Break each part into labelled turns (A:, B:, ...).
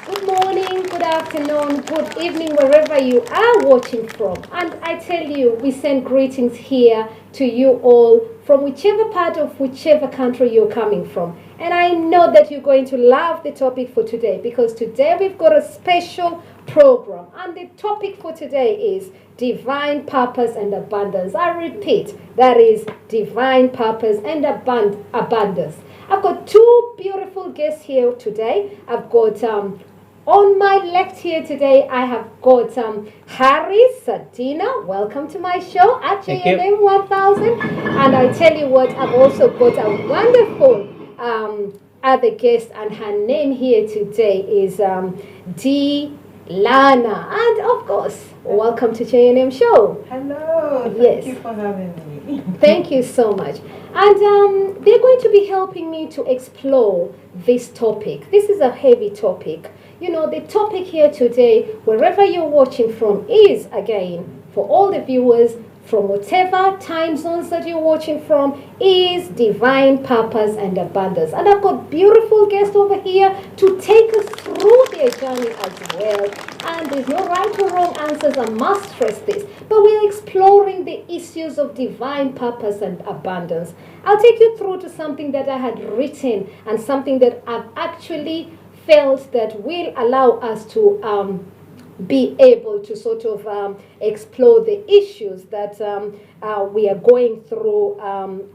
A: Good morning, good afternoon, good evening, wherever you are watching from. And I tell you, we send greetings here to you all from whichever part of whichever country you're coming from. And I know that you're going to love the topic for today, because today we've got a special program. And the topic for today is divine purpose and abundance. I repeat, that is divine purpose and abundance. I've got two beautiful guests here today. I've got on my left here today, I have got Harris Sadina. Welcome to my show at JNM 1000. And I tell you what, I've also got a wonderful other guest, and her name here today is D. Lana. And of course, welcome to JNM show.
B: Hello.
A: Yes.
B: Thank you for having me.
A: Thank you so much. And they're going to be helping me to explore this topic. This is a heavy topic. You know, the topic here today, wherever you're watching from, is, again, for all the viewers, from whatever time zones that you're watching from, is divine purpose and abundance. And I've got beautiful guests over here to take us through their journey as well. And there's no right or wrong answers, I must stress this. But we're exploring the issues of divine purpose and abundance. I'll take you through to something that I had written, and something that I've actually felt that will allow us to be able to sort of explore the issues that we are going through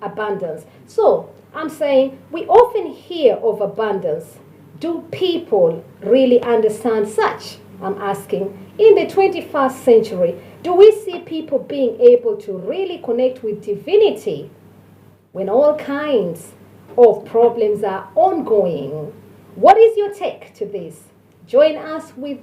A: abundance. So I'm saying we often hear of abundance. Do people really understand such? I'm asking. In the 21st century, do we see people being able to really connect with divinity when all kinds of problems are ongoing? What is your take to this? Join us with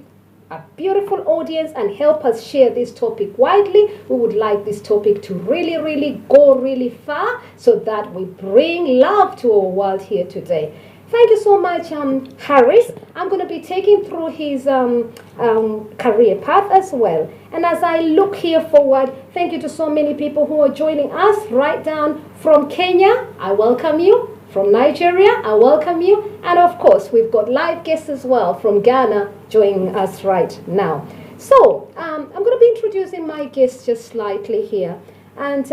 A: a beautiful audience and help us share this topic widely. We would like this topic to really go really far, so that we bring love to our world here today. Thank you so much, Harris. I'm going to be taking through his career path as well. And as I look here forward, thank you to so many people who are joining us right down from Kenya. I welcome you. From Nigeria, I welcome you. And of course, we've got live guests as well from Ghana joining us right now. So I'm going to be introducing my guests just slightly here. And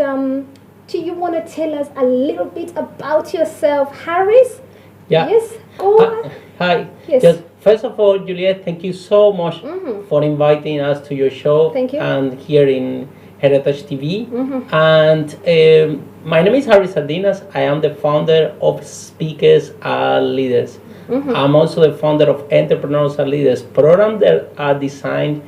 A: do you want to tell us a little bit about yourself, Harris?
C: Yeah.
A: Yes, go on.
C: Hi.
A: Yes.
C: Just first of all, Juliet, thank you so much for inviting us to your show.
A: Thank you.
C: And here in Heritage TV. And my name is Harry Sardinas. I am the founder of Speakers Are Leaders. I'm also the founder of Entrepreneurs Are Leaders, programs that are designed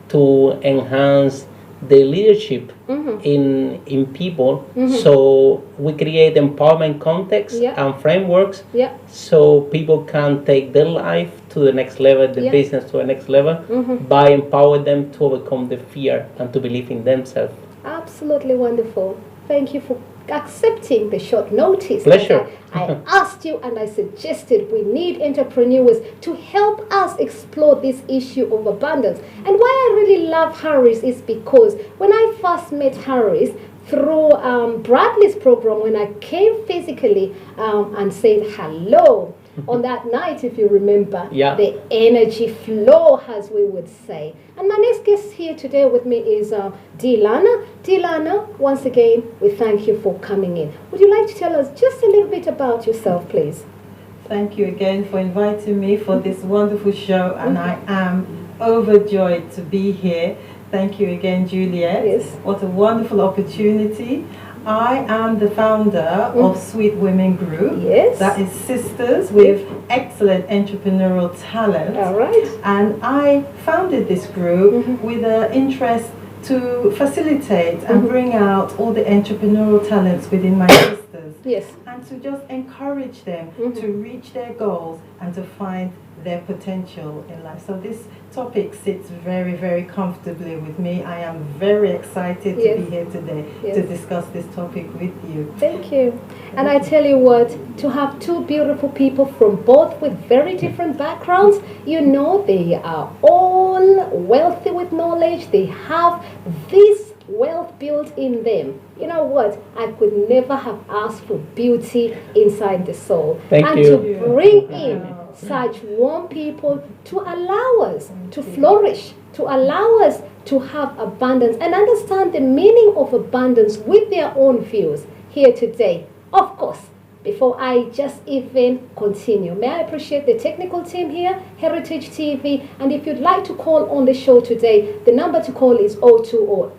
C: to enhance the leadership in people. So we create empowerment context and frameworks so people can take their life to the next level, the business to the next level, by empowering them to overcome the fear and to believe in themselves.
A: Absolutely wonderful. Thank you for accepting the short notice.
C: Pleasure.
A: I asked you and I suggested we need entrepreneurs to help us explore this issue of abundance. And why I really love Harris is because when I first met Harris through Bradley's program, when I came physically and said hello, on that night, if you remember, the energy flow, as we would say. And my next guest here today with me is Dilana. Dilana, once again, we thank you for coming in. Would you like to tell us just a little bit about yourself, please?
B: Thank you again for inviting me for this wonderful show, and I am overjoyed to be here. Thank you again, Juliet.
A: Yes.
B: What a wonderful opportunity. I am the founder of Sweet Women Group.
A: Yes.
B: That is sisters with excellent entrepreneurial talent.
A: All right.
B: And I founded this group with an interest to facilitate and bring out all the entrepreneurial talents within my sisters.
A: Yes.
B: And to just encourage them to reach their goals and to find their potential in life. So this topic sits very, very comfortably with me. I am very excited to be here today to discuss this topic with you.
A: Thank you. And I tell you what, to have two beautiful people from both with very different backgrounds, you know, they are all wealthy with knowledge. They have this wealth built in them. You know what? I could never have asked for beauty inside the soul.
C: Thank you.
A: And to bring in such warm people to allow us to flourish, to allow us to have abundance and understand the meaning of abundance with their own views here today. Of course, before I just even continue, may I appreciate the technical team here, Heritage TV, and if you'd like to call on the show today, the number to call is 020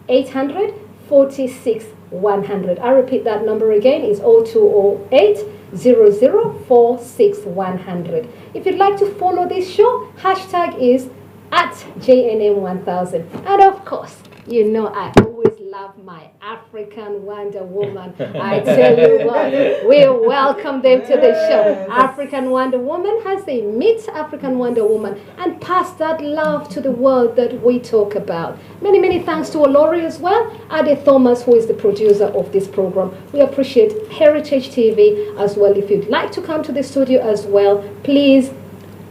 A: 800 46 100. I repeat that number again, is 0208 0046 100. If you'd like to follow this show, hashtag is at JNM 1000. And of course, you know I always love my African Wonder Woman. I tell you what, we welcome them to the show. African Wonder Woman has a meet African Wonder Woman and pass that love to the world that we talk about. Many, many thanks to Olori as well, Ade Thomas, who is the producer of this program. We appreciate Heritage TV as well. If you'd like to come to the studio as well, please,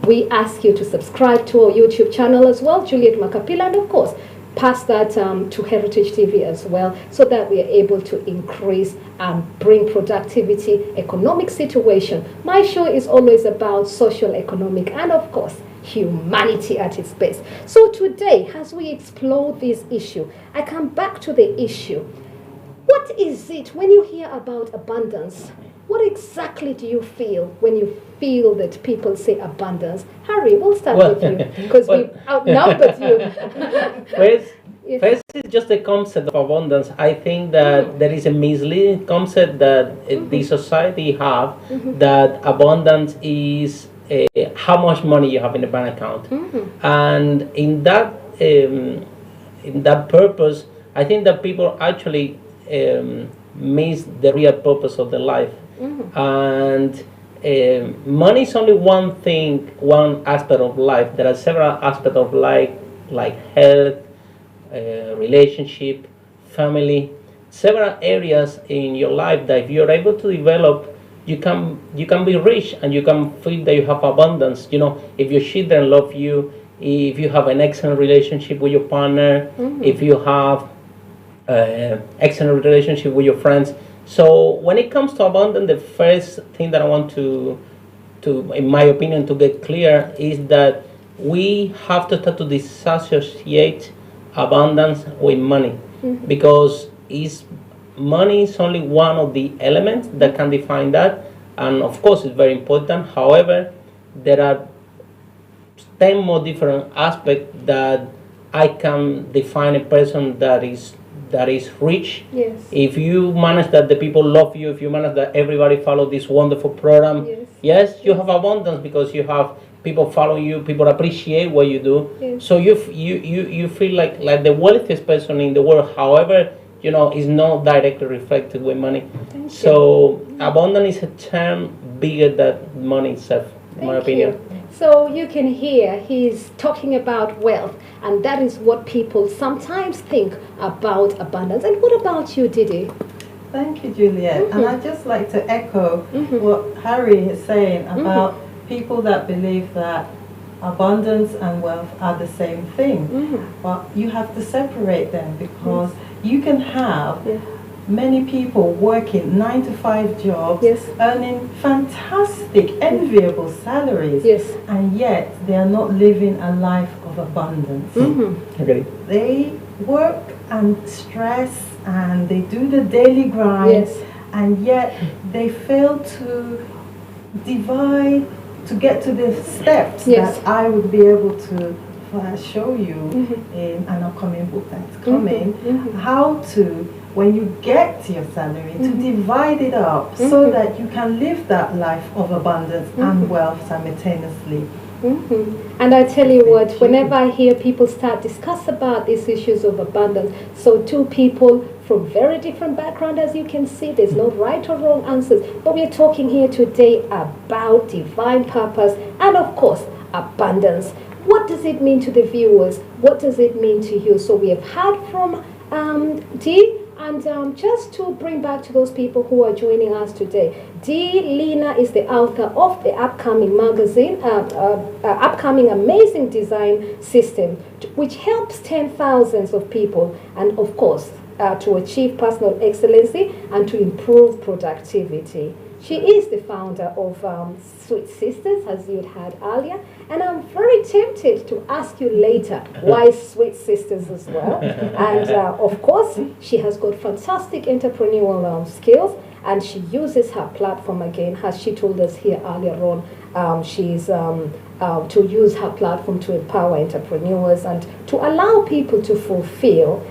A: we ask you to subscribe to our YouTube channel as well, Juliet Makapila, and of course, pass that to Heritage TV as well, so that we are able to increase and bring productivity, economic situation. My show is always about social, economic, and of course, humanity at its best. So today, as we explore this issue, I come back to the issue. What is it when you hear about abundance? What exactly do you feel when you feel that people say abundance? Harry, we'll start with you because we've outnumbered you.
C: First is just the concept of abundance. I think that there is a misleading concept that the society have that abundance is how much money you have in the bank account, and in that purpose, I think that people actually miss the real purpose of their life. And money is only one thing, one aspect of life. There are several aspects of life, like health, relationship, family, several areas in your life that if you're able to develop, you can be rich and you can feel that you have abundance. You know, if your children love you, if you have an excellent relationship with your partner, if you have excellent relationship with your friends. So when it comes to abundance, the first thing that I want to, in my opinion, to get clear is that we have to start to disassociate abundance with money, because money is only one of the elements that can define that, and of course it's very important. However, there are 10 more different aspects that I can define a person that is rich.
A: Yes.
C: If you manage that the people love you, if you manage that everybody follow this wonderful program,
A: Yes.
C: yes, you have abundance because you have people follow you, people appreciate what you do.
A: Yes.
C: So you feel like the wealthiest person in the world. However, is not directly reflected with money.
A: Thank
C: So abundance is a term bigger than money itself, in my
A: Thank
C: opinion.
A: you. So you can hear he's talking about wealth, and that is what people sometimes think about abundance. And what about you, Didi?
B: Thank you, Juliet. And I'd just like to echo what Harry is saying about people that believe that abundance and wealth are the same thing. But you have to separate them, because you can have many people working 9-to-5 jobs,
A: Yes.
B: earning fantastic, enviable salaries,
A: Yes.
B: and yet they are not living a life of abundance.
C: Okay.
B: They work and stress and they do the daily grind,
A: Yes.
B: and yet they fail to divide, to get to the steps
A: Yes.
B: that I would be able to show you in an upcoming book that's coming, how to, when you get your salary, to divide it up so that you can live that life of abundance and wealth simultaneously.
A: And I tell you what, whenever I hear people start discuss about these issues of abundance, so two people from very different background, as you can see, there's no right or wrong answers, but we're talking here today about divine purpose and of course abundance. What does it mean to the viewers? What does it mean to you? So we have heard from Dee, and just to bring back to those people who are joining us today, Dee Lina is the author of the upcoming magazine, upcoming amazing design system, which helps 10,000s of people, and of course, to achieve personal excellency and to improve productivity. She is the founder of Sweet Sisters, as you had earlier, and I'm very tempted to ask you later why Sweet Sisters as well. And of course, she has got fantastic entrepreneurial skills, and she uses her platform again, as she told us here earlier on. She's to use her platform to empower entrepreneurs and to allow people to fulfill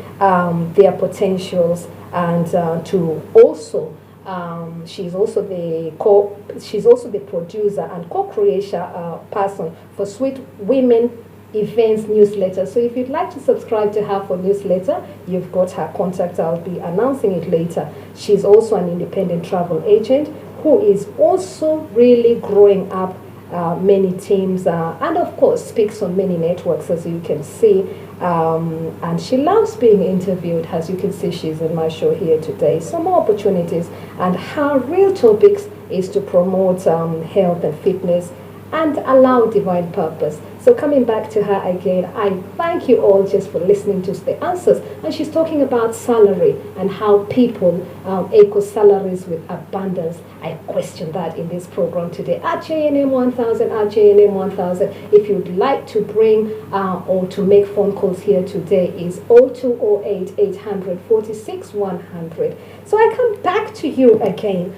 A: their potentials, and to also. She's also the producer and co-creation person for Sweet Women Events newsletter. So if you'd like to subscribe to her for newsletter, you've got her contact. I'll be announcing it later. She's also an independent travel agent who is also really growing up many teams, and of course speaks on many networks, as you can see. And she loves being interviewed. As you can see, she's in my show here today. Some more opportunities, and her real topics is to promote health and fitness and allow divine purpose. So coming back to her again, I thank you all just for listening to the answers. And she's talking about salary and how people equal salaries with abundance. I question that in this program today. At JNM 1000, at JNM 1000, if you'd like to bring or to make phone calls here today, is 0208 800 46 100. So I come back to you again,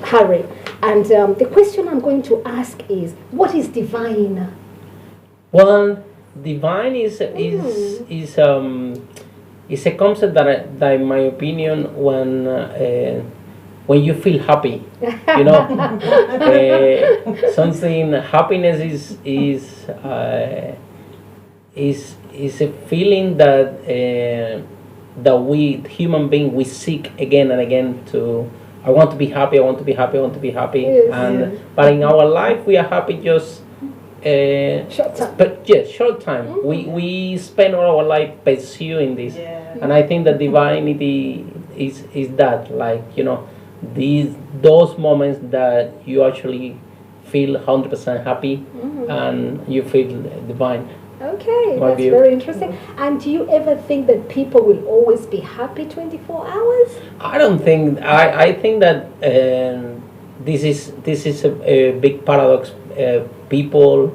A: Harry. And the question I'm going to ask is, what is divine?
C: Well, divine is a concept that in my opinion, when you feel happy, something happiness is a feeling that we human beings we seek again and again to. I want to be happy. I want to be happy. I want to be happy.
A: Yes.
C: But in our life, we are happy just
A: Short time.
C: But yes, short time. We spend all our life pursuing this, and I think that divinity is that, like, those moments that you actually feel 100% happy, and you feel divine.
A: Okay,
C: My
A: that's
C: view.
A: very interesting. And do you ever think that people will always be happy 24 hours?
C: I don't think. I think that this is a big paradox. People,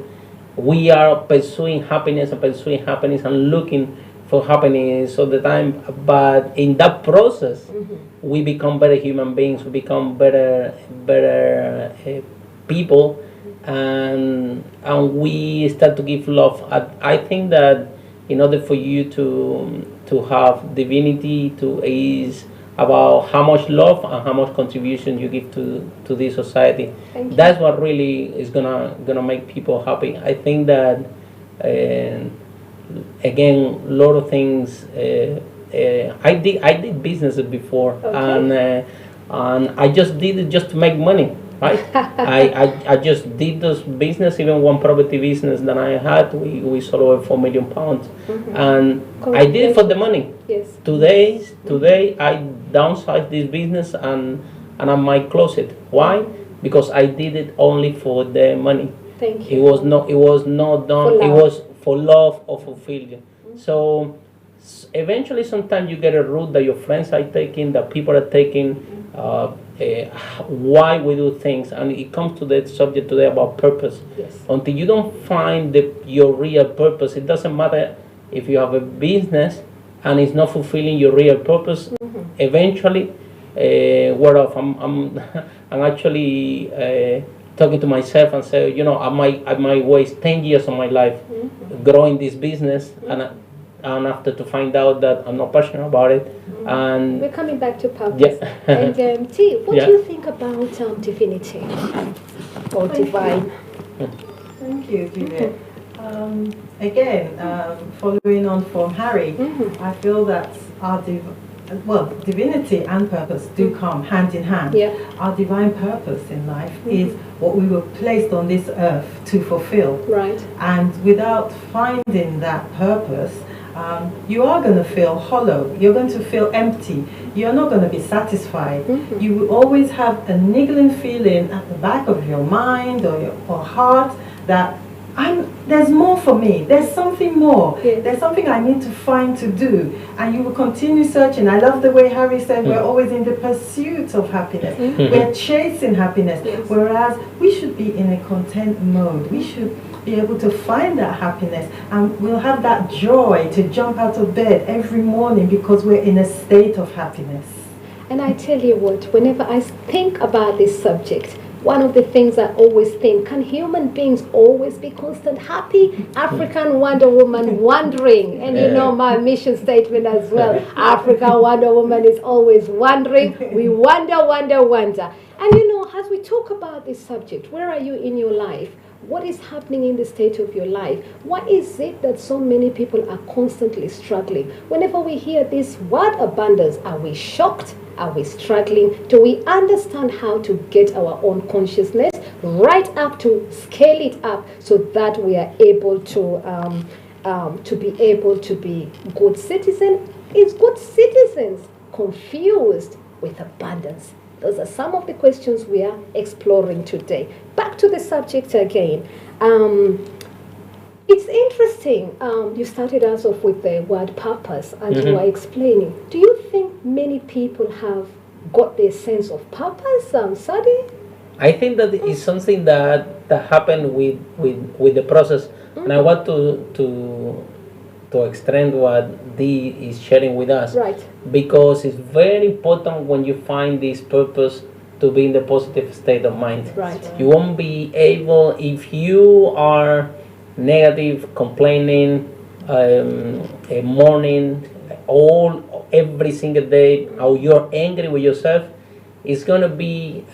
C: we are pursuing happiness and looking for happiness all the time. But in that process, we become better human beings. We become better people. and we start to give love. I think that in order for you to have divinity, to is about how much love and how much contribution you give to this society.
A: Thank you.
C: That's what really is gonna make people happy. I think that again, a lot of things. I did businesses before,
A: Okay.
C: and I just did it just to make money, right? I just did those business, even one property business that I had. We sold over £4 million, and I did it for the money.
A: Yes.
C: Today I downsized this business and I might close it. Why? Because I did it only for the money.
A: Thank
C: It
A: you.
C: was not done.
A: For
C: It
A: love.
C: was for love or for failure. So eventually, sometimes you get a route that your friends are taking, that people are taking. Why we do things, and it comes to the subject today about purpose.
A: Yes.
C: Until you don't find your real purpose, it doesn't matter if you have a business and it's not fulfilling your real purpose. Eventually, what if I'm actually talking to myself and say, I might waste 10 years of my life growing this business, and after to find out that I'm not passionate about it. And
A: We're coming back to purpose.
C: Yeah.
A: And T, what
C: Yeah.
A: do you think about divinity or divine?
B: Thank you, Juliet. Again, following on from Harry, I feel that our divinity and purpose do come hand in hand.
A: Yeah.
B: Our divine purpose in life is what we were placed on this earth to fulfill.
A: Right.
B: And without finding that purpose, you are going to feel hollow. You're going to feel empty. You're not going to be satisfied. You will always have a niggling feeling at the back of your mind or heart that there's more for me. There's something more.
A: Yes.
B: There's something I need to find to do. And you will continue searching. I love the way Harry said we're always in the pursuit of happiness. We're chasing happiness.
A: Yes.
B: Whereas we should be in a content mode. We should be able to find that happiness, and we'll have that joy to jump out of bed every morning because we're in a state of happiness.
A: And I tell you what, whenever I think about this subject, one of the things I always think, can human beings always be constant happy? African Wonder Woman wondering. And you know my mission statement as well. African Wonder Woman is always wondering. We wonder, wonder, wonder. And as we talk about this subject, where are you in your life? What is happening in the state of your life? Why is it that so many people are constantly struggling? Whenever we hear this word abundance, are we shocked? Are we struggling? Do we understand how to get our own consciousness right up to scale it up so that we are able to be able to be good citizens? Is good citizens confused with abundance? Those are some of the questions we are exploring today. Back to the subject again. It's interesting. You started us off with the word purpose, and you were explaining. Do you think many people have got their sense of purpose, Sadi?
C: I think that is something that happened with the process, and I want to extend what Dee is sharing with us.
A: Right.
C: Because it's very important when you find this purpose to be in the positive state of mind.
A: Right.
C: You won't be able, if you are negative, complaining, mourning, every single day, or you're angry with yourself, it's going to be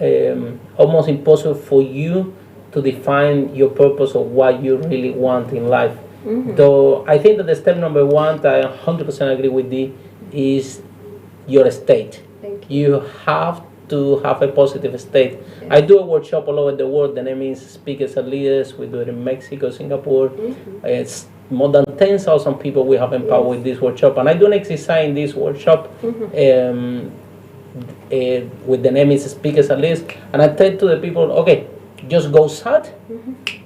C: almost impossible for you to define your purpose of what you really want in life. Though I think that the step number one, that I 100% agree with Dee, is your state.
A: Thank
C: You have to have a positive state. I do a workshop all over the world. The name is Speakers and Leaders. We do it in Mexico, Singapore. It's more than 10,000 people we have empowered with this workshop. And I do an exercise in this workshop with the name is Speakers and Leaders. And I tell to the people, okay, just go sad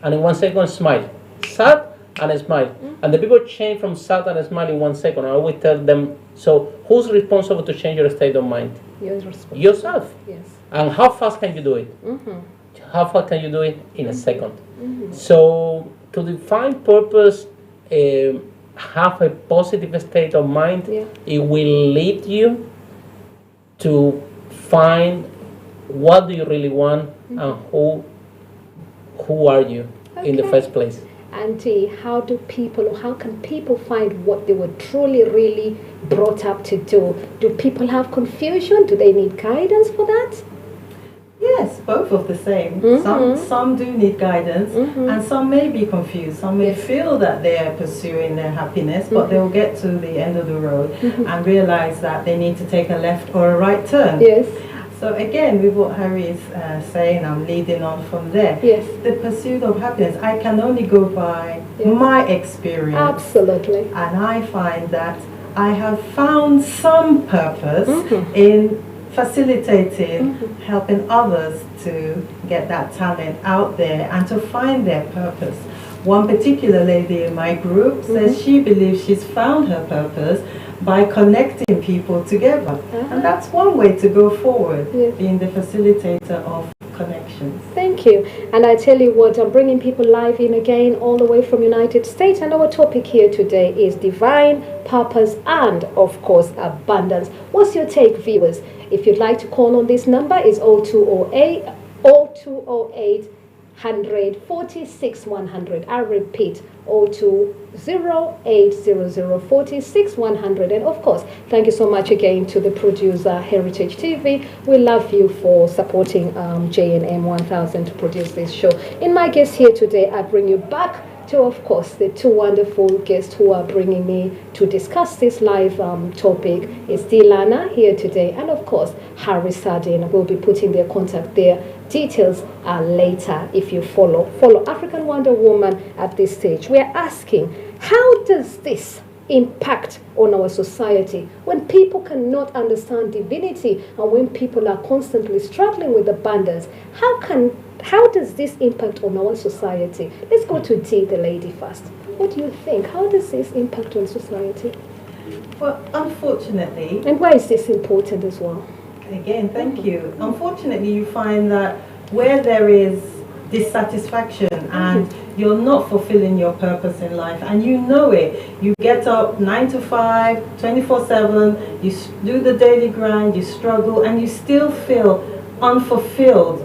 C: and in 1 second smile. Sad and smile. And the people change from sad and smile in 1 second. I always tell them, so who's responsible to change your state of mind?
A: You're responsible.
C: Yourself.
A: Yes.
C: And how fast can you do it? How fast can you do it? In a second. So to define purpose, have a positive state of mind. It will lead you to find what do you really want and who are you in the
A: Okay.
C: first place.
A: And how can people find what they were truly, really brought up to do? Do people have confusion? Do they need guidance for that?
B: Yes, both of the same.
A: Mhm.
B: Some do need guidance,
A: Mhm.
B: and some may be confused. Some may
A: Yes.
B: feel that they are pursuing their happiness, but
A: Mhm.
B: they will get to the end of the road
A: Mhm.
B: and realize that they need to take a left or a right turn.
A: Yes.
B: So again, with what Harry is saying, I'm leading on from there.
A: Yes.
B: The pursuit of happiness, I can only go by
A: Yes.
B: my experience.
A: Absolutely.
B: And I find that I have found some purpose
A: Mhm.
B: in facilitating,
A: Mhm.
B: helping others to get that talent out there and to find their purpose. One particular lady in my group says she believes she's found her purpose by connecting people together. And that's one way to go forward,
A: Yes.
B: being the facilitator of connections.
A: Thank you. And I tell you what, I'm bringing people live in again all the way from United States. And our topic here today is divine purpose and, of course, abundance. What's your take, viewers? If you'd like to call on this number, is 0208 100 46 100. I repeat, 0208 46 100. And of course, thank you so much again to the producer, Heritage TV. We love you for supporting JNM 1000 to produce this show. In my guest here today, I bring you back to, of course, the two wonderful guests who are bringing me to discuss this live topic. It's Dilana here today, and of course, Harry Sardin. We'll be putting their contact there. Details are later if you follow African Wonder Woman at this stage. We are asking, how does this impact on our society when people cannot understand divinity and when people are constantly struggling with abundance? How does this impact on our society? Let's go to T, the lady first. What do you think? How does this impact on society?
B: Well, unfortunately,
A: And why is this important as well?
B: again, thank you. Unfortunately, you find that where there is dissatisfaction and you're not fulfilling your purpose in life and you know it, you get up 9 to 5, 24/7, you do the daily grind, you struggle and you still feel unfulfilled.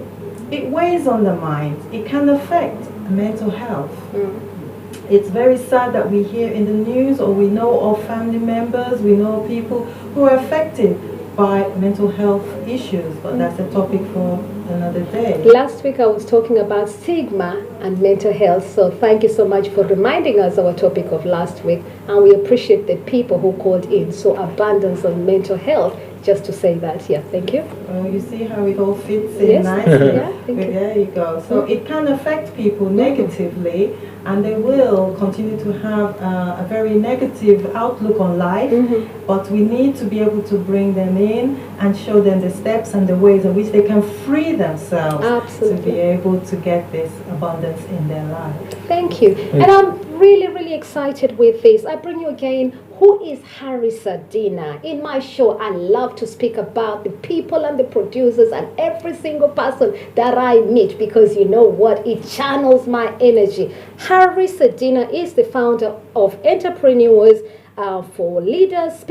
B: It weighs on the mind. It can affect mental health. It's very sad that we hear in the news or we know of family members, we know people who are affected by mental health issues, but that's a topic for another day.
A: Last week I was talking about stigma and mental health, so thank you so much for reminding us our topic of last week, and we appreciate the people who called in. So abundance of mental health, just to say that. Yeah, thank you.
B: Well, you see how it all fits in
A: Yes.
B: nicely?
A: Yeah, thank you.
B: There you go. So it can affect people negatively, and they will continue to have a very negative outlook on life, but we need to be able to bring them in and show them the steps and the ways in which they can free themselves
A: Absolutely.
B: to be able to get this abundance in their life.
A: Thank you. And I'm really, really excited with this. I bring you again, who is Harry Sardina? In my show, I love to speak about the people and the producers and every single person that I meet, because you know what? It channels my energy. Harry Sardina is the founder of Entrepreneurs for Leaders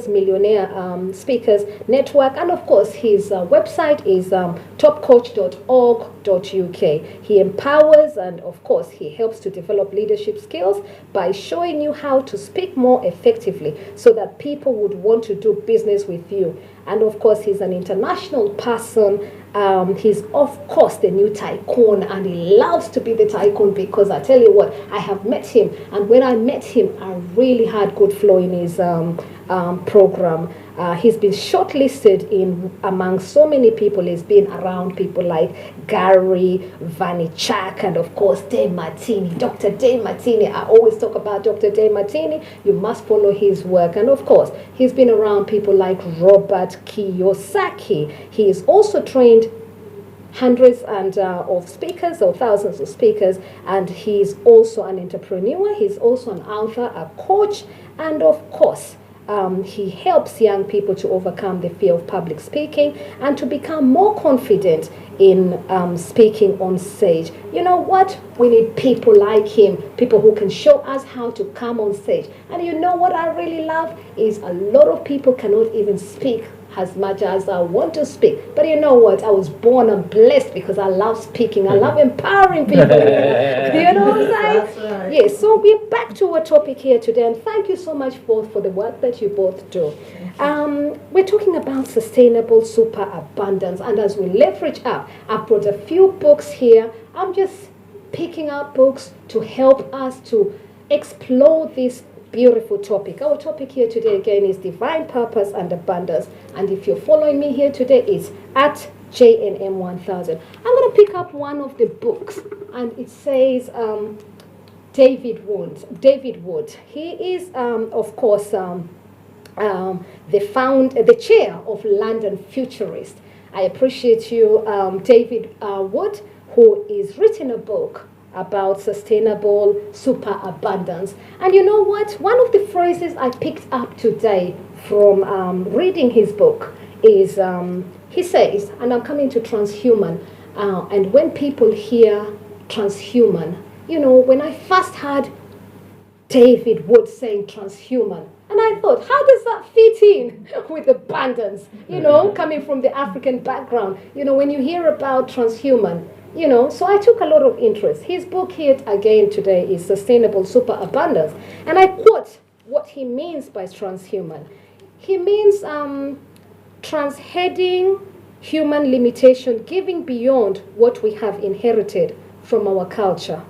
A: Millionaire Speakers Network, and of course his website is topcoach.org.uk. He empowers and of course he helps to develop leadership skills by showing you how to speak more effectively so that people would want to do business with you. And of course he's an international person. He's of course the new tycoon, and he loves to be the tycoon, because I tell you what, I have met him, and when I met him I really had good flow in his program. He's been shortlisted in among so many people. He's been around people like Gary Vaynerchuk and of course Dave Martini, Dr. Dave Martini. I always talk about Dr. Dave Martini. You must follow his work. And of course, he's been around people like Robert Kiyosaki. He is also trained hundreds of speakers or thousands of speakers, and he's also an entrepreneur. He's also an author, a coach, and of course he helps young people to overcome the fear of public speaking and to become more confident in speaking on stage. You know what? We need people like him, people who can show us how to come on stage. And you know what I really love is a lot of people cannot even speak as much as I want to speak. But you know what? I was born and blessed because I love speaking. I love empowering people. You know what I'm saying?
B: That's right.
A: Yes, so we're back to our topic here today, and thank you so much both for the work that you both do. We're talking about sustainable superabundance, and as we leverage up, I've brought a few books here. I'm just picking up books to help us to explore this beautiful topic. Our topic here today again is divine purpose and abundance, and if you're following me here today, it's at JNM 1000. I'm going to pick up one of the books, and it says David Wood. He is, of course, the chair of London Futurist. I appreciate you, David Wood, who is written a book about sustainable superabundance. And you know what? One of the phrases I picked up today from reading his book is, he says, and I'm coming to transhuman, and when people hear transhuman, you know, when I first heard David Wood saying transhuman, and I thought, how does that fit in with abundance? You know, coming from the African background, you know, when you hear about transhuman, you know, so I took a lot of interest. His book here again today is Sustainable Superabundance. And I quote what he means by transhuman. He means transheading human limitation, giving beyond what we have inherited from our culture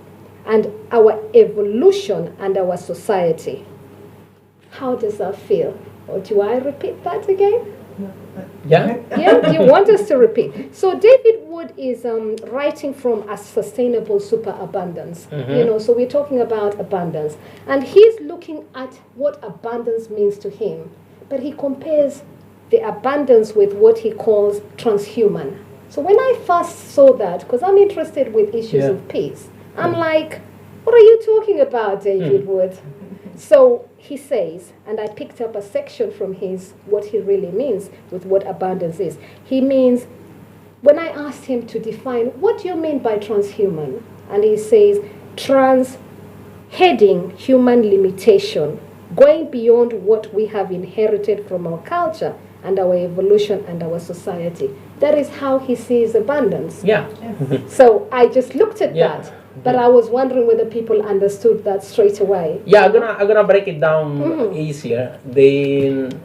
A: and our evolution and our society. How does that feel? Or do I repeat that again?
C: Yeah.
A: Yeah, you want us to repeat. So David Wood is writing from a sustainable superabundance. You know, so we're talking about abundance. And he's looking at what abundance means to him. But he compares the abundance with what he calls transhuman. So when I first saw that, because I'm interested with issues of peace, I'm like, what are you talking about, David Wood? So he says, and I picked up a section from his, what he really means with what abundance is. He means, when I asked him to define, what do you mean by transhuman? And he says, transheading human limitation, going beyond what we have inherited from our culture and our evolution and our society. That is how he sees abundance.
C: Yeah.
A: So I just looked at that. But I was wondering whether people understood that straight away.
C: Yeah, I'm gonna break it down easier.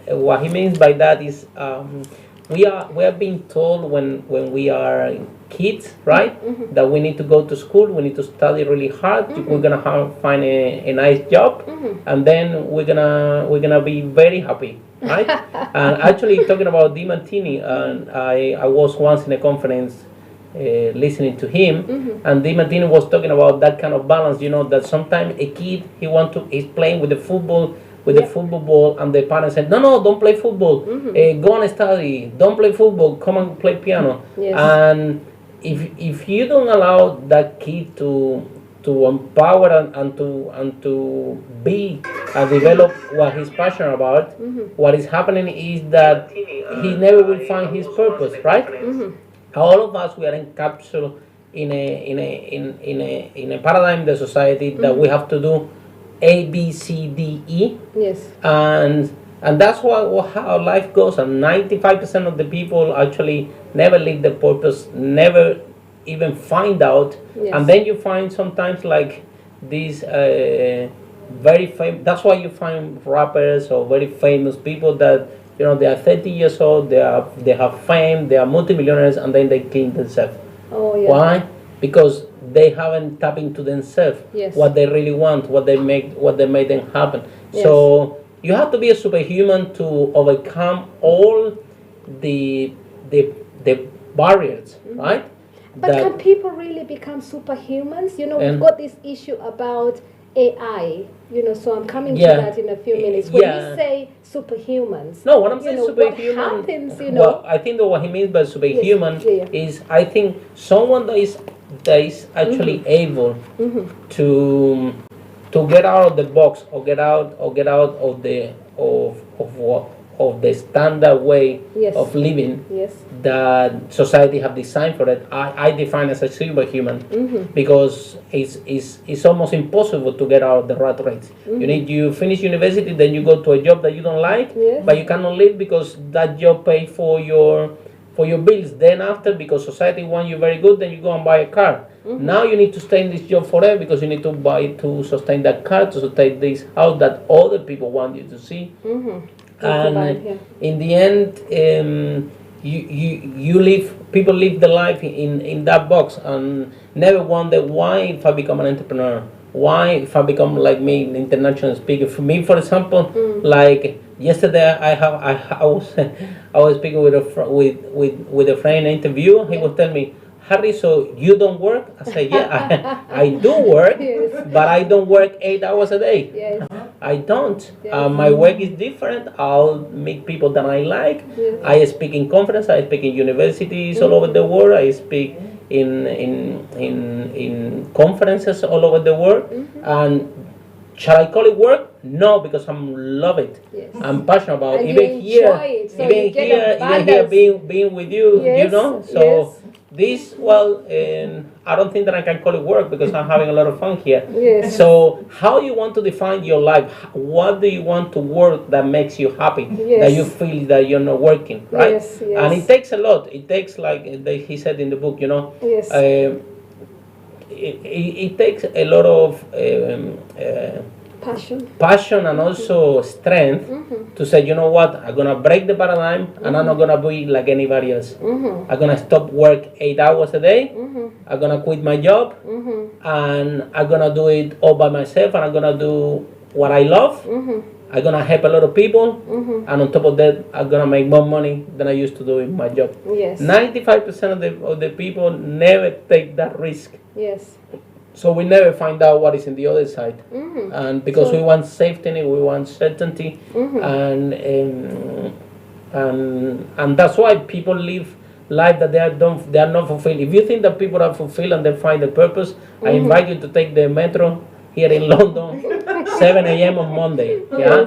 C: What he means by that is we are being told when we are kids, right, that we need to go to school, we need to study really hard, we're gonna find a nice job, and then we're gonna be very happy, right? And actually, talking about DiMartini, I was once in a conference. Listening to him, and DiMartini was talking about that kind of balance. You know that sometimes a kid he's playing with the football ball, and the parents said, no, don't play football. Go and study. Don't play football. Come and play piano.
A: Yes.
C: And if you don't allow that kid to empower and to be and develop what he's passionate about, what is happening is that he never will find his purpose, right? All of us, we are encapsulated in a paradigm, the society that we have to do A, B, C, D, E.
A: Yes.
C: And that's how life goes. And 95% of the people actually never live their purpose, never even find out.
A: Yes.
C: And then you find sometimes like these very famous. That's why you find rappers or very famous people that, you know, they are 30 years old, they have fame, they are multimillionaires, and then they kill themselves.
A: Oh, yeah.
C: Why? Because they haven't tapped into themselves,
A: Yes.
C: what they really want, what they made them happen.
A: Yes.
C: So you have to be a superhuman to overcome all the barriers, right?
A: But can people really become superhumans? You know, we've got this issue about AI, you know, so I'm coming to that in a few minutes. When you say superhumans,
C: no, what I'm saying superhuman,
A: what happens, you know?
C: Well, I think that what he means by superhuman is, I think, someone that is actually able to get out of the box or get out of of the standard way
A: Yes.
C: of living
A: Yes.
C: that society have designed for it, I define as a superhuman, because it's almost impossible to get out of the rat race. You finish university, then you go to a job that you don't like,
A: Yes.
C: but you cannot live because that job pay for your bills. Then after, because society wants you very good, then you go and buy a car. Now you need to stay in this job forever because you need to buy to sustain that car, to sustain this house that other people want you to see. And in the end, you live. People live the life in that box and never wonder why if I become an entrepreneur. Why if I become like me, an international speaker? For me, for example, like yesterday, I was I was speaking with with a friend interview. He was telling me, Harry, so you don't work? I said, yeah, I do work,
A: Yes.
C: but I don't work 8 hours a day.
A: Yes.
C: I don't.
A: Yes.
C: My work is different. I'll meet people that I like.
A: Yes.
C: I speak in conferences. I speak in universities all over the world. I speak in conferences all over the world. And shall I call it work? No, because I love it.
A: Yes.
C: I'm passionate about
A: And
C: it.
A: you
C: Even here,
A: enjoy it, so you get
C: even here being with you,
A: Yes,
C: you know. So
A: yes.
C: this, well, I don't think that I can call it work because I'm having a lot of fun here.
A: Yes.
C: So how you want to define your life? What do you want to work that makes you happy?
A: Yes.
C: That you feel that you're not working, right?
A: Yes, yes.
C: And it takes a lot. It takes, like he said in the book, you know.
A: Yes.
C: It takes a lot of passion and also strength to say, you know what, I'm gonna break the paradigm and I'm not gonna be like anybody else. I'm gonna stop work 8 hours a day. I'm gonna quit my job and I'm gonna do it all by myself, and I'm gonna do what I love. I'm gonna help a lot of people, and on top of that, I'm gonna make more money than I used to do in my job.
A: Yes.
C: 95% of the people never take that risk.
A: Yes.
C: So we never find out what is in the other side, and because we want safety, we want certainty, and that's why people live life that they are not fulfilled. If you think that people are fulfilled and they find a purpose, I invite you to take the metro here in London, 7 a.m. on Monday. Yeah,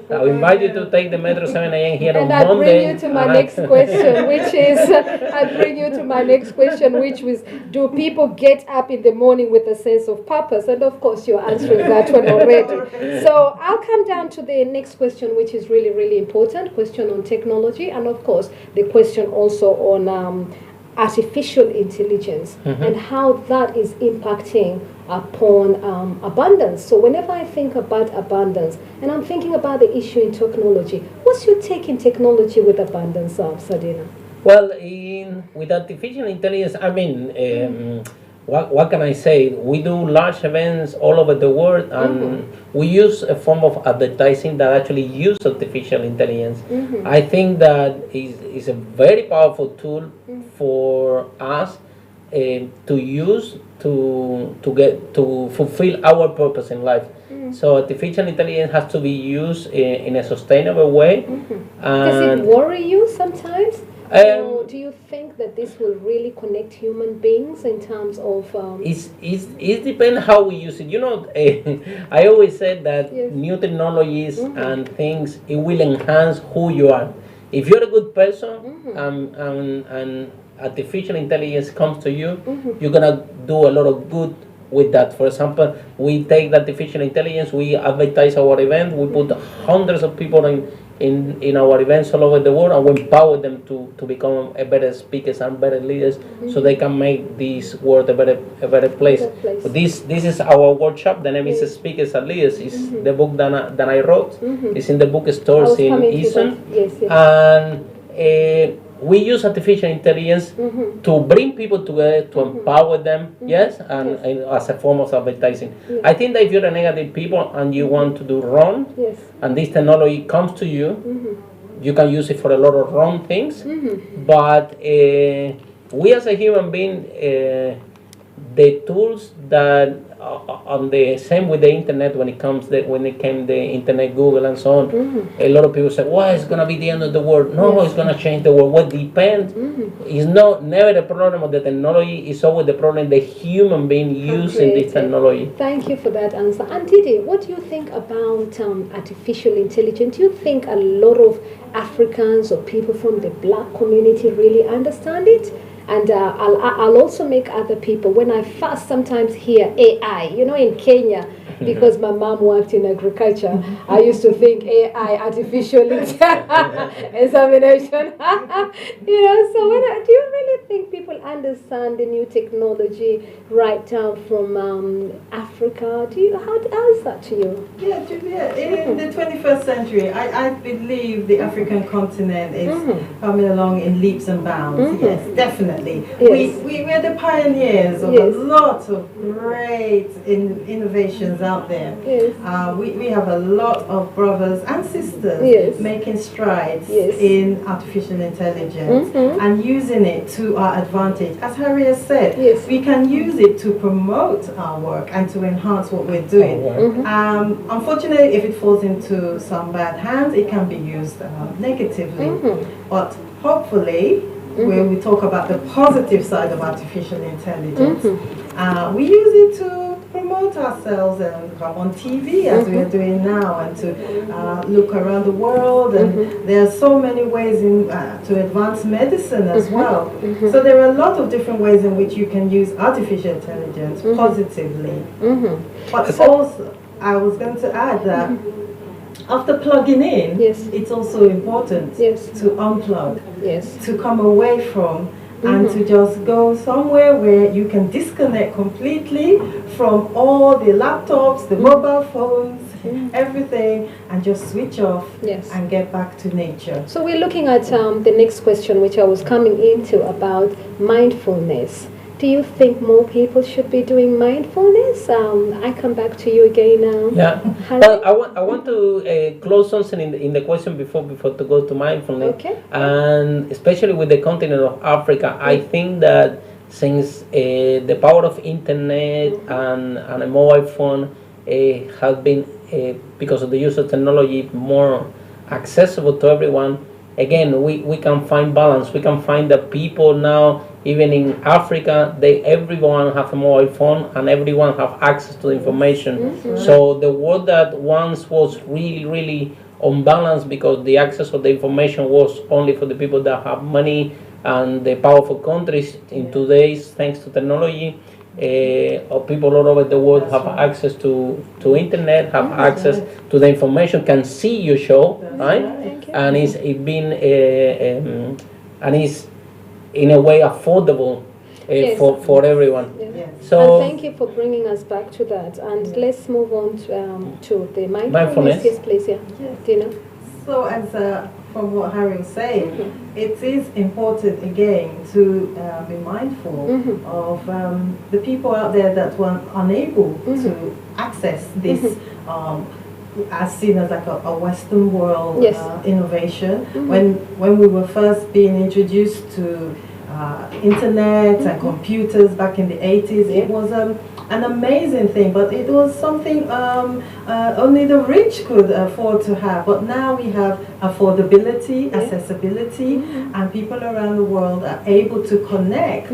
C: I invite you to take the metro 7 a.m. here on
A: And I
C: Monday.
A: bring you to my next question, which is, which was, do people get up in the morning with a sense of purpose? And of course, you're answering that one already. So I'll come down to the next question, which is really, really important, question on technology, and of course, the question also on artificial intelligence and how that is impacting upon abundance. So whenever I think about abundance, and I'm thinking about the issue in technology, what's your take in technology with abundance, Sadina?
C: Well, with artificial intelligence, I mean, what can I say? We do large events all over the world, and we use a form of advertising that actually use artificial intelligence. I think that is a very powerful tool for us to use to fulfill our purpose in life. So artificial intelligence has to be used in a sustainable way.
A: Does it worry you sometimes? Or do you think that this will really connect human beings in terms of?
C: It depends how we use it. You know, I always said that new technologies and things, it will enhance who you are. If you're a good person and artificial intelligence comes to you, you're gonna do a lot of good with that. For example, we take the artificial intelligence, we advertise our event, we put hundreds of people in our events all over the world, and we empower them to become a better speakers and better leaders, so they can make this world a better place. This is our workshop. The name is Speakers and Leaders. It's the book that I wrote. It's in the bookstores in Easton. And we use artificial intelligence to bring people together, to empower them, and as a form of advertising. I think that if you're a negative people and you want to do wrong, and this technology comes to you, you can use it for a lot of wrong things. But we as a human being, the tools that on the same with the internet when it came the internet, Google and so on. A lot of people say, "Well, it's gonna be the end of the world." No, it's gonna change the world. What depends is not never the problem of the technology. It's always the problem the human being using this technology.
A: Thank you for that answer. And Didi, what do you think about artificial intelligence? Do you think a lot of Africans or people from the black community really understand it? And I'll also make other people, when I first sometimes hear AI, in Kenya, because my mom worked in agriculture, I used to think AI, artificial insemination. So do you really think people understand the new technology right down from Africa? How is that to you?
B: Yeah, Julia, in the 21st century, I believe the African continent is coming along in leaps and bounds. Yes, definitely. Yes. We're the pioneers of a lot of great innovations out there.
A: Yes.
B: We have a lot of brothers and sisters making strides in artificial intelligence and using it to our advantage. As Harry has said, we can use it to promote our work and to enhance what we're doing. Unfortunately, if it falls into some bad hands, it can be used negatively. But hopefully, when we talk about the positive side of artificial intelligence, we use it to promote ourselves and come on TV as we are doing now, and to look around the world. And there are so many ways to advance medicine as well. So there are a lot of different ways in which you can use artificial intelligence positively. But also, I was going to add that after plugging in, it's also important to unplug, to come away from, and to just go somewhere where you can disconnect completely from all the laptops, the mobile phones, everything, and just switch off and get back to nature.
A: So we're looking at the next question, which I was coming into, about mindfulness. Do you think more people should be doing mindfulness? I come back to you again now.
C: Yeah. Well, I want to close something in the question before to go to mindfulness.
A: Okay.
C: And especially with the continent of Africa, I think that since the power of internet and a mobile phone has been, because of the use of technology, more accessible to everyone, again, we can find balance. We can find that people now, even in Africa, everyone have a mobile phone and everyone have access to the information. So the world that once was really, really unbalanced because the access of the information was only for the people that have money and the powerful countries, in today's, thanks to technology, people all over the world have access to internet, have access to the information, can see your show, right? And it's been and it's in a way affordable for everyone. So
A: and thank you for bringing us back to that. And let's move on to the mindfulness. Yes, please. Dina.
B: So as from what Harry was saying, it is important again to be mindful of the people out there that were unable to access this as seen as like a Western world innovation. When we were first being introduced to internet and computers back in the 80s, it was an amazing thing, but it was something only the rich could afford to have. But now we have affordability, accessibility, and people around the world are able to connect.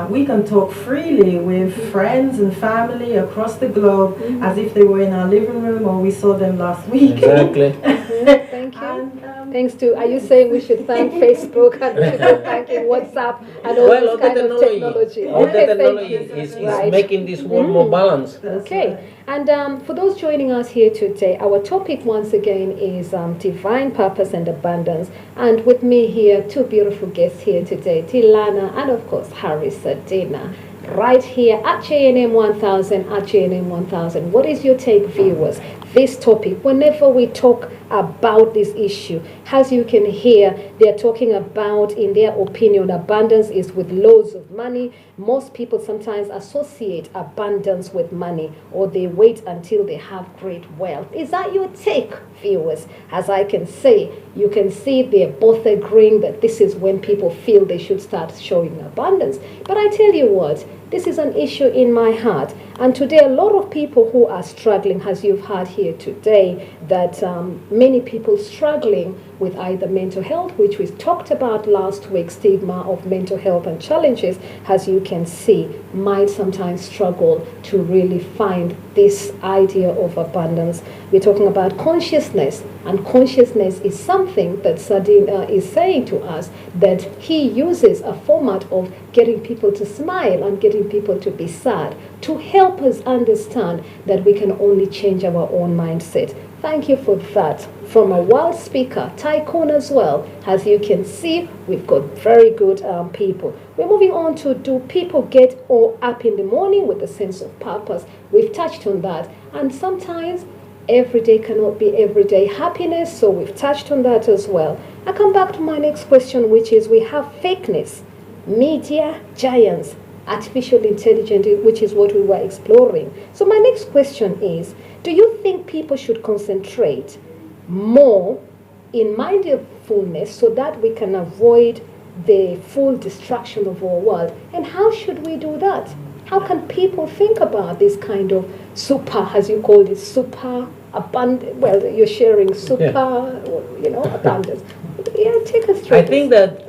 B: We can talk freely with friends and family across the globe as if they were in our living room or we saw them last week.
C: Exactly.
A: Thank you. And, thanks to, are you saying we should thank Facebook and we should be thanking WhatsApp and all this kind of technology?
C: All the technology is making this world more balanced.
A: Okay. And for those joining us here today, our topic once again is divine purpose and abundance. And with me here, two beautiful guests here today, Tilana and of course Harry Sadina. Right here at JNM 1000, at JNM 1000. What is your take, viewers? This topic, whenever we talk about this issue. As you can hear, they're talking about, in their opinion, abundance is with loads of money. Most people sometimes associate abundance with money, or they wait until they have great wealth. Is that your take, viewers? As I can say, you can see they're both agreeing that this is when people feel they should start showing abundance. But I tell you what, this is an issue in my heart. And today, a lot of people who are struggling, as you've heard here today, that many people struggling with either mental health, which we talked about last week, stigma of mental health and challenges, as you can see, might sometimes struggle to really find this idea of abundance. We're talking about consciousness, and consciousness is something that Sadin is saying to us, that he uses a format of getting people to smile and getting people to be sad, to help us understand that we can only change our own mindset. Thank you for that. From a world speaker, tycoon as well. As you can see, we've got very good people. We're moving on to, do people get all up in the morning with a sense of purpose? We've touched on that. And sometimes every day cannot be everyday happiness, so we've touched on that as well. I come back to my next question, which is, we have fakeness, media giants, artificial intelligence, which is what we were exploring. So my next question is, do you think people should concentrate more in mindfulness so that we can avoid the full destruction of our world? And how should we do that? How can people think about this kind of super, as you call it, super abundant? Well, you're sharing super, abundance. Yeah, take us through.
C: I think that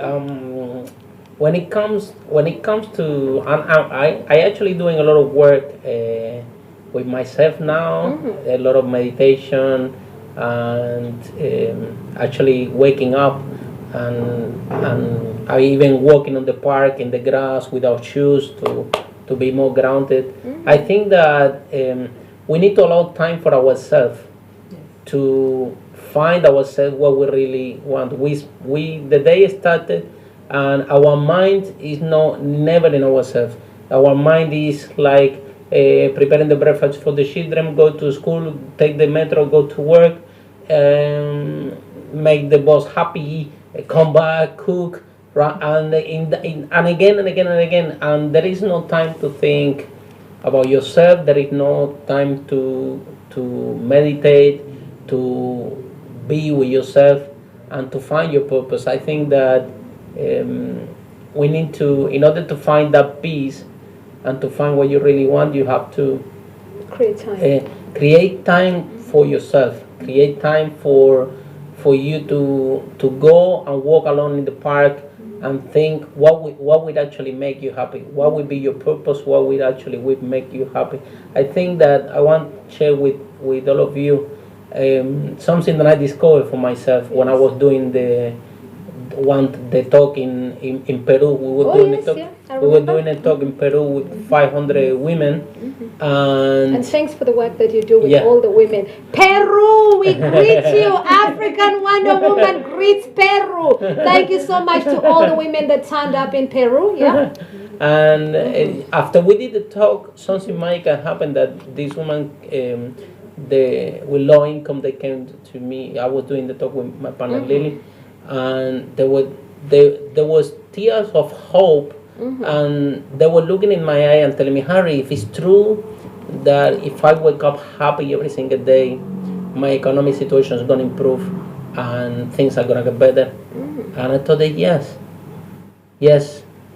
C: when it comes to, I actually doing a lot of work with myself now, a lot of meditation, and actually waking up, and I even walking on the park in the grass without shoes to be more grounded. I think that we need to allow time for ourselves to find ourselves what we really want. We the day started, and our mind is never in ourselves. Our mind is like preparing the breakfast for the children, go to school, take the metro, go to work, make the boss happy, come back, cook, and and again and again and again. And there is no time to think about yourself. There is no time to meditate, to be with yourself, and to find your purpose. I think that we need to, in order to find that peace and to find what you really want, you have to create time for yourself. Create time for you to go and walk alone in the park and think what would actually make you happy. What would be your purpose? What would make you happy? I think that I want to share with all of you something that I discovered for myself when I was doing the talk in Peru. We were doing a talk. We were doing a talk in Peru with 500 women,
A: and thanks for the work that you do with all the women. Peru, we greet you. African Wonder Woman greets Peru. Thank you so much to all the women that turned up in Peru. Yeah.
C: And after we did the talk, something magical happened. That this woman, with low income, they came to me. I was doing the talk with my partner Lily, and there was tears of hope, and they were looking in my eye and telling me, Harry, if it's true that if I wake up happy every single day, my economic situation is going to improve and things are going to get better. And I told her, yes,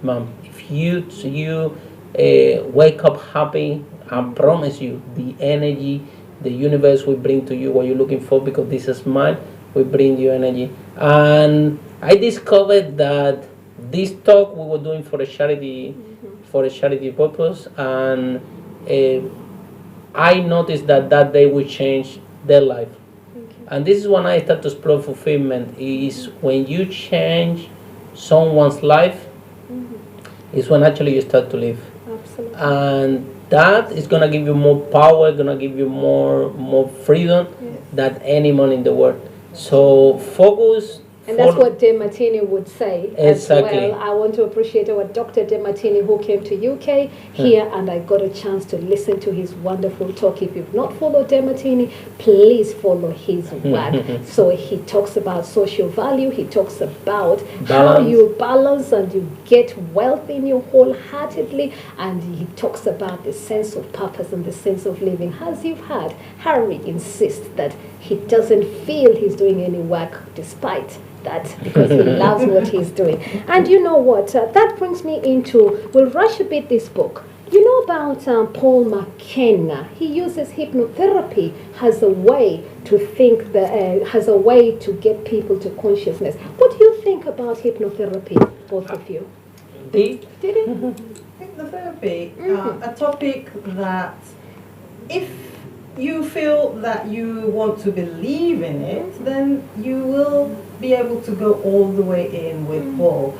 C: mom, if you wake up happy, I promise you the energy, the universe will bring to you what you're looking for, because this is mine, will bring you energy. And I discovered that this talk we were doing for a charity purpose, and I noticed that day will change their life. And this is when I start to explore fulfillment, is when you change someone's life, is when actually you start to live.
A: Absolutely.
C: And that is going to give you more power, going to give you more freedom than any money in the world. So focus
A: And that's what De Martini would say
C: Exactly.
A: as well. I want to appreciate our Dr. De Martini who came to UK here and I got a chance to listen to his wonderful talk. If you've not followed De Martini, please follow his work. So he talks about social value. He talks about how you balance and you get wealth in you wholeheartedly. And he talks about the sense of purpose and the sense of living. As you've heard, Harry insists that he doesn't feel he's doing any work despite that because he loves what he's doing. And you know what? That brings me into, we'll rush a bit this book. You know about Paul McKenna. He uses hypnotherapy as a way to think, as a way to get people to consciousness. What do you think about hypnotherapy, both of you?
C: Did
A: it?
B: Hypnotherapy, a topic that if you feel that you want to believe in it, then you will be able to go all the way in with Paul.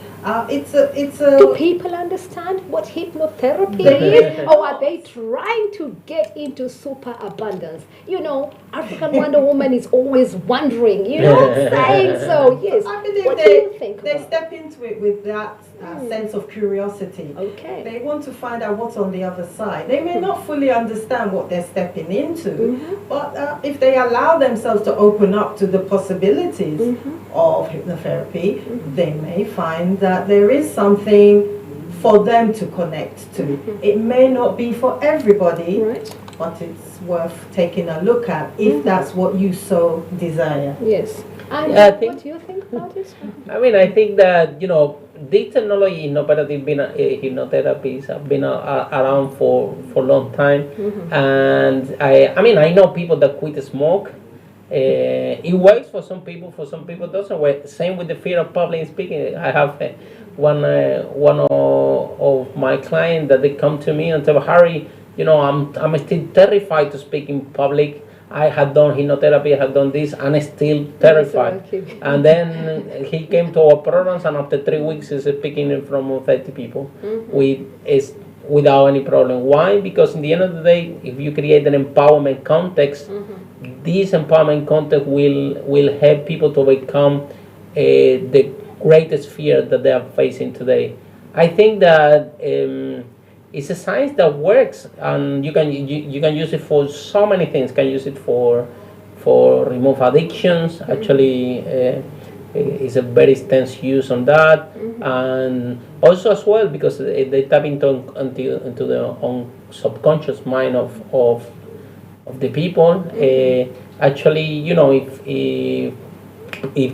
B: It's a.
A: Do people understand what hypnotherapy is, or are they trying to get into super abundance? You know, African Wonder Woman is always wondering. You know, saying so. Yes.
B: I believe
A: what do you think
B: they
A: about?
B: step into it with that sense of curiosity.
A: Okay.
B: They want to find out what's on the other side. They may not fully understand what they're stepping into, but if they allow themselves to open up to the possibilities of hypnotherapy, they may find that there is something for them to connect to. It may not be for everybody, but it's worth taking a look at if that's what you so desire.
A: Yes. And what do you think about this?
C: I mean, I think that, you know, this technology, hypnotherapies have been around for a long time. And I mean, I know people that quit smoke. It works for some people it doesn't work. Same with the fear of public speaking. I have one of my clients that they come to me and tell Harry, you know, I'm still terrified to speak in public. I had done hypnotherapy, I had done this, and I'm still terrified. And then he came to our programs, and after 3 weeks, he's speaking in front of 30 people without any problem. Why? Because in the end of the day, if you create an empowerment context, this empowerment context will help people to overcome the greatest fear that they are facing today. I think that it's a science that works, and you can use it for so many things. You can use it for remove addictions. Actually, it's a very extensive use on that, and also as well because they tap into the subconscious mind of the people. Actually, you know, if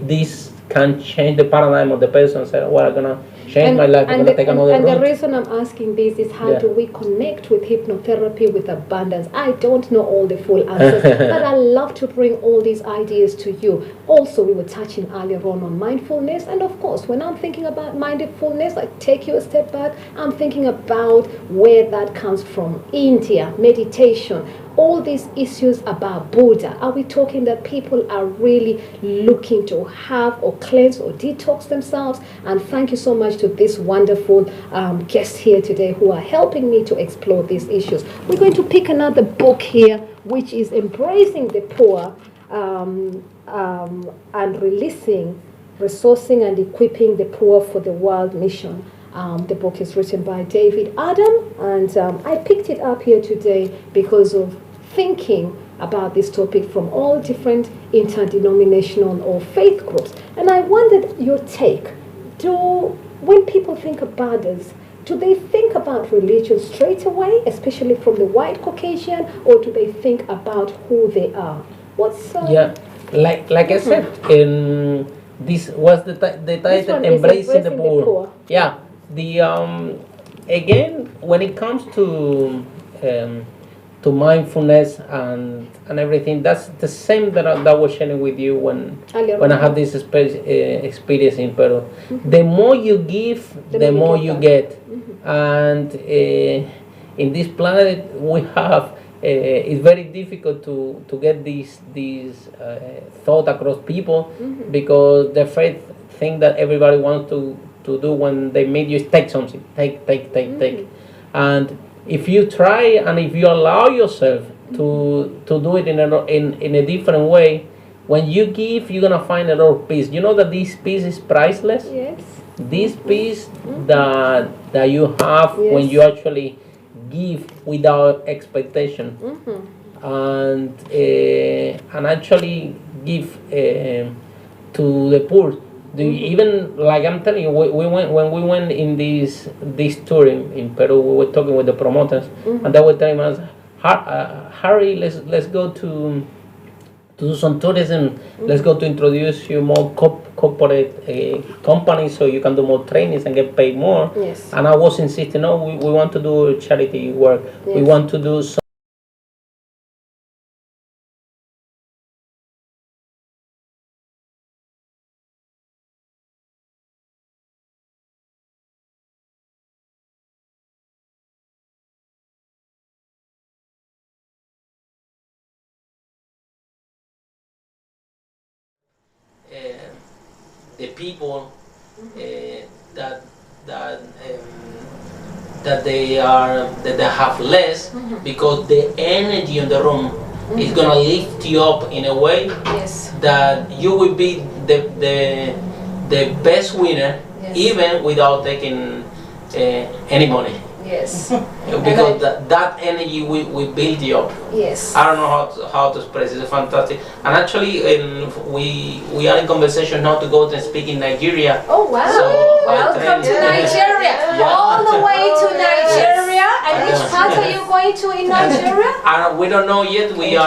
C: this can change the paradigm of the person, say, well, I'm gonna change my life, I'm gonna take another route.
A: And the reason I'm asking this is how do we connect with hypnotherapy with abundance? I don't know all the full answers, but I love to bring all these ideas to you. Also, we were touching earlier on mindfulness, and of course, when I'm thinking about mindfulness, I take you a step back. I'm thinking about where that comes from. India, meditation, all these issues about Buddha. Are we talking that people are really looking to have or cleanse or detox themselves? And thank you so much to this wonderful guests here today who are helping me to explore these issues. We're going to pick another book here, which is Embracing the Poor and Releasing, Resourcing and Equipping the Poor for the World Mission. The book is written by David Adam, and I picked it up here today because of thinking about this topic from all different interdenominational or faith groups. And I wondered your take. When people think about this, do they think about religion straight away, especially from the white Caucasian, or do they think about who they are?
C: Like I said, this was the title, Embracing the Poor. Yeah. Again, when it comes to mindfulness and everything, that's the same that I was sharing with you when I had this experience in Peru. The more you give, the more you get. And in this planet, we have it's very difficult to get this thought across people because the faith thing that everybody wants to do when they meet you is take something, take. And if you try and if you allow yourself to do it in a different way, when you give, you're gonna find a lot of peace. You know that this peace is priceless.
A: Yes.
C: This peace that you have when
A: Yes.
C: you actually give without expectation, and actually give to the poor. Even like I'm telling you, we went when we went in this tour in Peru. We were talking with the promoters, and they were telling us, Harry, let's go to do some tourism. Let's go to introduce you more corporate companies so you can do more trainings and get paid more.
A: Yes.
C: And I was insisting, no, we want to do charity work.
A: Yes.
C: We want to do some the people that that that they have less, because the energy in the room is gonna lift you up in a way
A: Yes.
C: that you will be the best winner,
A: Yes.
C: even without taking any money,
A: Yes.
C: because that energy will build you up.
A: Yes.
C: I don't know how to express it. It's fantastic. And actually, we are in conversation now to go and speak in Nigeria.
A: Oh wow!
C: So,
A: Welcome to
C: yeah.
A: Nigeria,
C: Yeah.
A: all the way to Nigeria. And
C: Yeah.
A: which part are you going to in Nigeria?
C: We don't know yet. We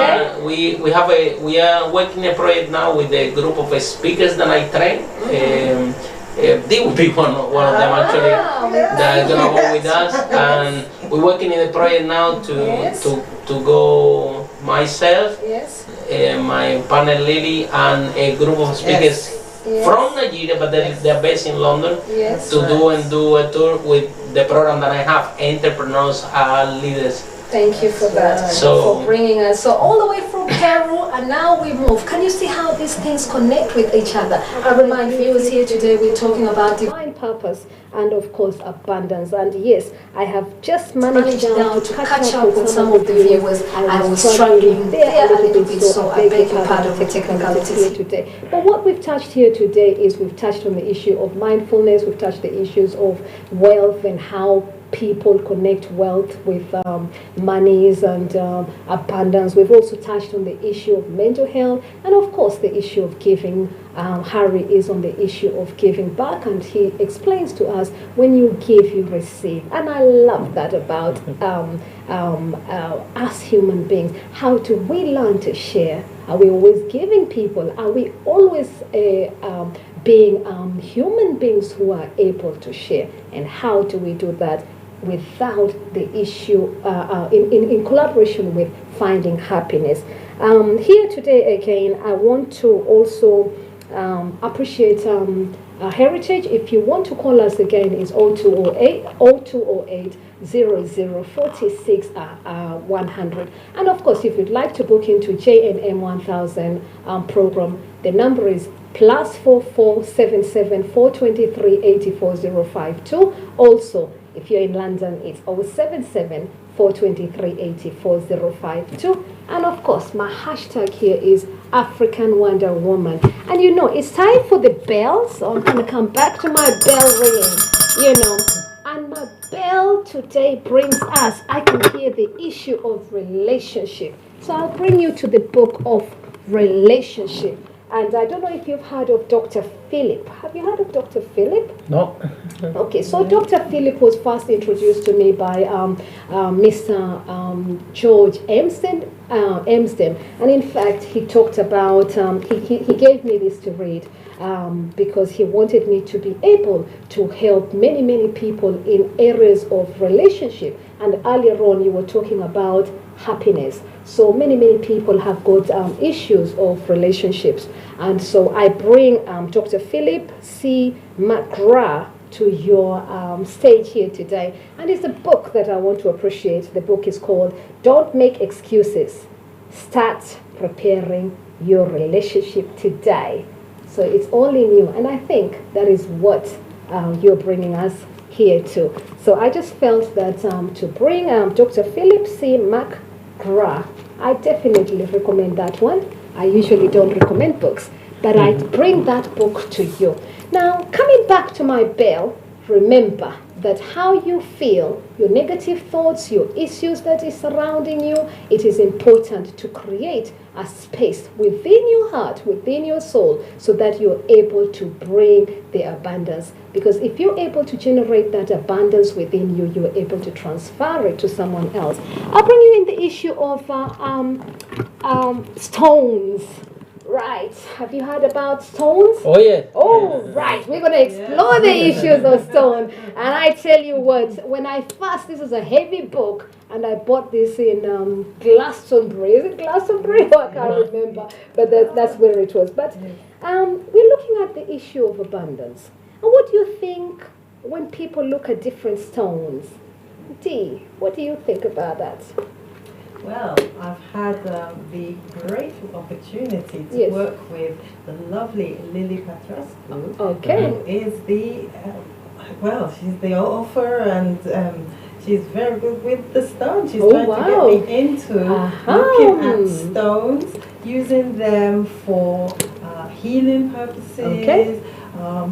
C: are working a project now with a group of speakers that I train. They will be one of them actually that are gonna go with us, and we're working in a project now to go myself,
A: Yes.
C: my partner Lily, and a group of speakers
A: Yes.
C: from Nigeria, but they're based in London,
A: Yes.
C: to do a tour with the program that I have, Entrepreneurs Are Leaders.
A: Thank you for that,
C: So-
A: for bringing us. So all the way from Peru, and now we move. Can you see how these things connect with each other? I remind viewers here today we're talking about divine purpose and of course abundance. And yes, I have just managed now to catch up with some of the viewers. I was struggling there a little bit, so I beg your pardon for technicalities here today. But what we've touched here today is we've touched on the issue of mindfulness. We've touched the issues of wealth and how people connect wealth with monies and abundance. We've also touched on the issue of mental health and of course the issue of giving. Harry is on the issue of giving back, and he explains to us, when you give, you receive. And I love that about us human beings. How do we learn to share? Are we always giving people? Are we always being human beings who are able to share? And how do we do that without the issue, in collaboration with finding happiness? Here today again, I want to also appreciate Heritage. If you want to call us again, is 0208 0046 100. And of course, if you'd like to book into JNM 1000 program, the number is +4477 423 84052. Also, if you're in London, it's 077 423 84052. And of course, my hashtag here is African Wonder Woman. And you know, it's time for the bell, so I'm going to come back to my bell ringing, And my bell today brings us, I can hear the issue of relationship. So I'll bring you to the book of relationship. And I don't know if you've heard of Dr. Philip. Have you heard of Dr. Philip?
C: No.
A: Okay, so Dr. Philip was first introduced to me by Mr. George Emsden. And in fact, he talked about, he gave me this to read because he wanted me to be able to help many, many people in areas of relationship. And earlier on, you were talking about happiness. So many people have got issues of relationships. And so I bring Dr. Philip C. McGrath to your stage here today. And it's a book that I want to appreciate. The book is called Don't Make Excuses. Start Preparing Your Relationship Today. So it's only new. And I think that is what you're bringing us here to. So I just felt that to bring Dr. Philip C. McGrath, I definitely recommend that one. I usually don't recommend books, but I bring that book to you. Now, coming back to my bell, remember that how you feel, your negative thoughts, your issues that is surrounding you, it is important to create a space within your heart, within your soul, so that you're able to bring the abundance. Because if you're able to generate that abundance within you, you're able to transfer it to someone else. I'll bring you in the issue of stones. Right. Have you heard about stones?
C: Oh, yes.
A: Oh, right. We're going to explore the issues of stone. And I tell you what, when I first, this is a heavy book, and I bought this in Glastonbury. Is it Glastonbury? Oh, I can't remember. But that's where it was. But we're looking at the issue of abundance. And what do you think when people look at different stones? Dee, what do you think about that?
B: Well, I've had the great opportunity to work with the lovely Lily Patrascu, who is the, she's the author, and she's very good with the stones. She's trying to get me into looking at stones, using them for healing purposes,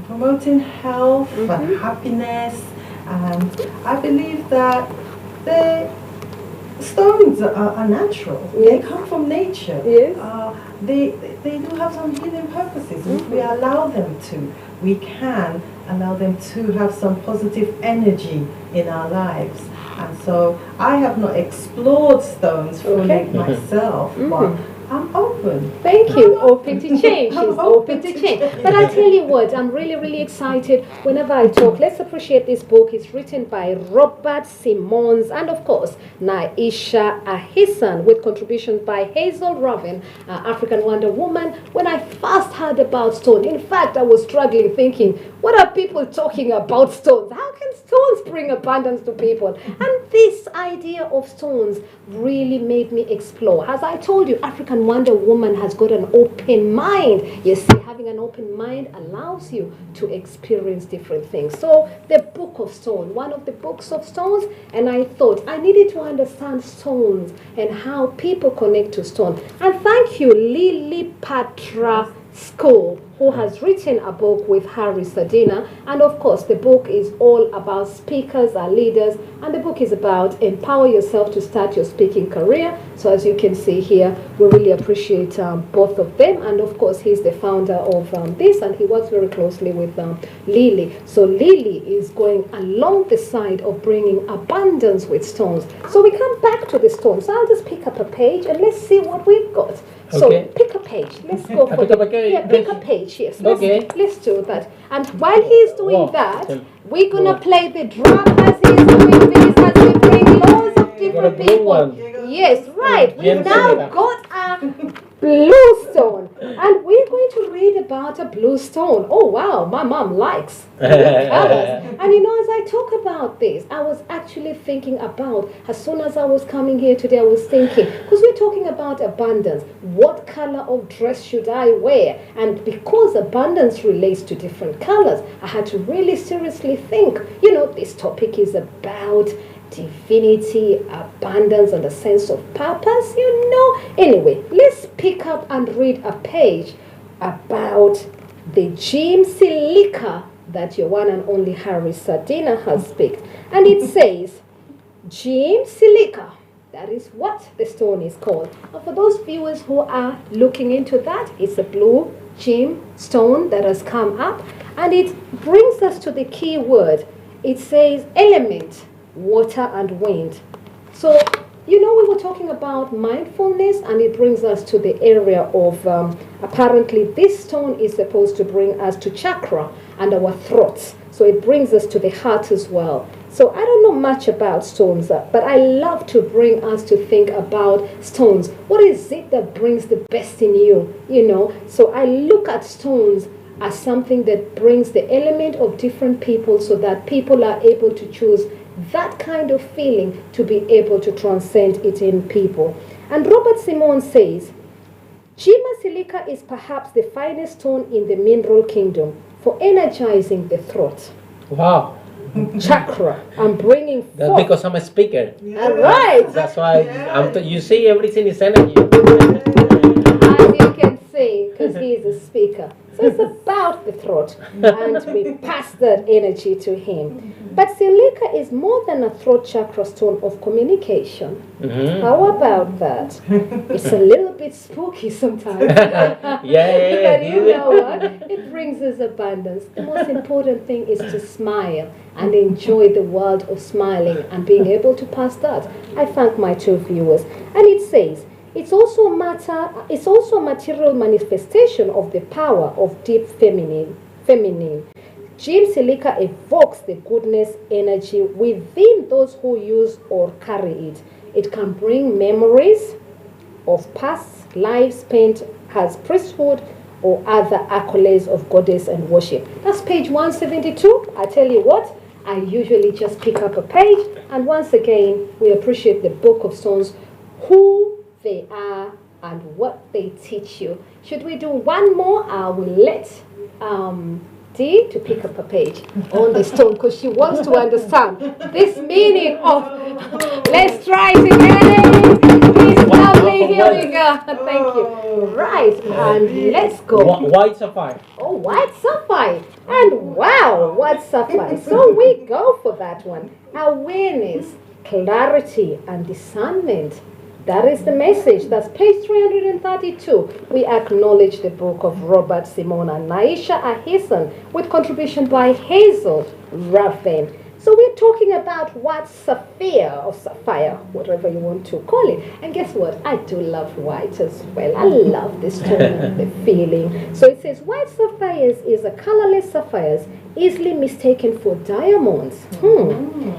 B: promoting health and happiness, and I believe that stones are natural. They come from nature. They do have some healing purposes. If we allow them to, we can allow them to have some positive energy in our lives. And so I have not explored stones fully myself, but I'm open.
A: Thank you. Open to change. She's open to change. But I tell you what, I'm really, really excited whenever I talk. Let's appreciate this book. It's written by Robert Simmons and, of course, Naisha Ahisan, with contributions by Hazel Robin, African Wonder Woman. When I first heard about stone, in fact, I was struggling thinking, what are people talking about stones? How can stones bring abundance to people? And this idea of stones really made me explore. As I told you, African Wonder Woman has got an open mind. You see, having an open mind allows you to experience different things. So the Book of Stone, one of the books of stones, and I thought I needed to understand stones and how people connect to stone. And thank you, Lily Patra School, who has written a book with Harry Sadina. And of course, the book is all about speakers and leaders, and the book is about empower yourself to start your speaking career. So as you can see here, we really appreciate both of them. And of course, he's the founder of this, and he works very closely with Lily. So Lily is going along the side of bringing abundance with stones. So we come back to the stones. So I'll just pick up a page and let's see what we've got. So pick a page. Let's go for pick a page. Yes. Let's do that. And while he's doing that, we're gonna play the drum as he's doing this, as we bring loads of different people. Yes, right. We've now got a blue stone, and we're going to read about a blue stone. Oh wow, my mom likes blue colors. And you know, as I talk about this, I was actually thinking about, as soon as I was coming here today, I was thinking, because we're talking about abundance, what color of dress should I wear? And because abundance relates to different colors, I had to really seriously think, you know, this topic is about divinity, abundance, and a sense of purpose, you know. Anyway, let's pick up and read a page about the gem silica that your one and only Harry Sadina has picked. And it says, gem silica. That is what the stone is called. And for those viewers who are looking into that, it's a blue gem stone that has come up. And it brings us to the key word. It says element, water and wind. So, you know, we were talking about mindfulness, and it brings us to the area of, apparently this stone is supposed to bring us to chakra and our throats. So it brings us to the heart as well. So I don't know much about stones, but I love to bring us to think about stones. What is it that brings the best in you, you know? So I look at stones as something that brings the element of different people, so that people are able to choose that kind of feeling to be able to transcend it in people. And Robert Simmons says, Gemma silica is perhaps the finest stone in the mineral kingdom for energizing the throat.
C: Wow.
A: Chakra. I'm bringing forth.
C: That's because I'm a speaker.
A: All right.
C: That's why you see everything is energy.
A: As you since he is a speaker. So it's about the throat, and we pass that energy to him. But Silika is more than a throat chakra stone of communication. How about that? It's a little bit spooky sometimes.
C: yeah.
A: But you know what? It brings us abundance. The most important thing is to smile and enjoy the world of smiling and being able to pass that. I thank my two viewers. And it says, it's also a material manifestation of the power of deep feminine. Jim Silika evokes the goodness energy within those who use or carry it. It can bring memories of past lives spent as priesthood or other accolades of goddess and worship. That's page 172. I tell you what, I usually just pick up a page, and once again, we appreciate the Book of Stones, who they are and what they teach you. Should we do one more? I will let Dee to pick up a page on the stone, because she wants to understand this meaning of. Let's try it again. Please, lovely. Here we go. Thank you. Right, and let's go.
C: White sapphire.
A: Oh, white sapphire. And wow, white sapphire. So we go for that one. Awareness, clarity, and discernment. That is the message. That's page 332. We acknowledge the book of Robert Simon and Naisha Ahison with contribution by Hazel Raven. So we're talking about white sapphire or sapphire, whatever you want to call it. And guess what? I do love white as well. I love this tone and the feeling. So it says white sapphires is a colorless sapphires easily mistaken for diamonds.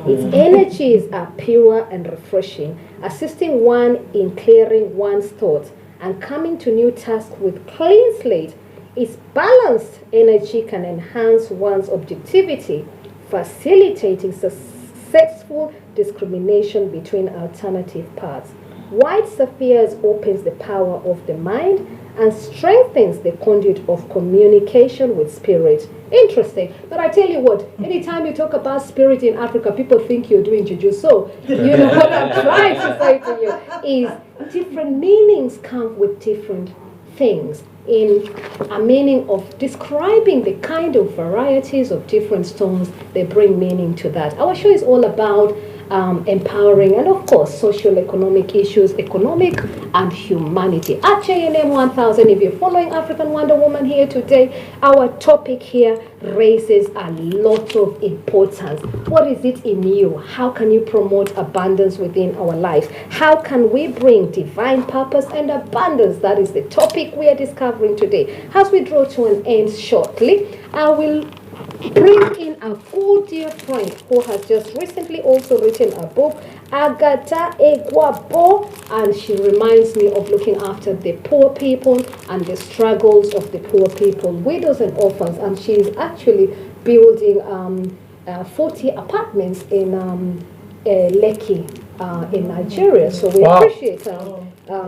A: Its energies are pure and refreshing, assisting one in clearing one's thoughts and coming to new tasks with clean slate. Its balanced energy can enhance one's objectivity, facilitating successful discrimination between alternative paths. White sapphires opens the power of the mind and strengthens the conduit of communication with spirit. Interesting. But I tell you what, anytime you talk about spirit in Africa, people think you're doing juju. So, you know what I'm trying to say to you is different meanings come with different things. In a meaning of describing the kind of varieties of different stones, they bring meaning to that. Our show is all about empowering and of course social economic issues, economic and humanity. At JNM 1000, if you're following African Wonder Woman here today, our topic here raises a lot of importance. What is it in you? How can you promote abundance within our lives? How can we bring divine purpose and abundance? That is the topic we are discovering today. As we draw to an end shortly, I will bring in a good dear friend who has just recently also written a book, Agata Egwabo, and she reminds me of looking after the poor people and the struggles of the poor people, widows and orphans, and she is actually building 40 apartments in Lekki in Nigeria. So we appreciate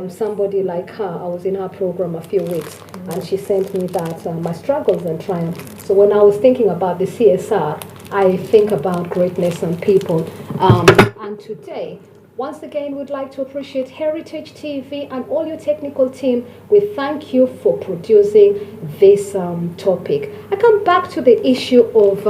A: somebody like her. I was in her program a few weeks, and she sent me that, my struggles and triumph. So when I was thinking about the CSR, I think about greatness and people. And today, once again, we'd like to appreciate Heritage TV and all your technical team. We thank you for producing this topic. I come back to the issue of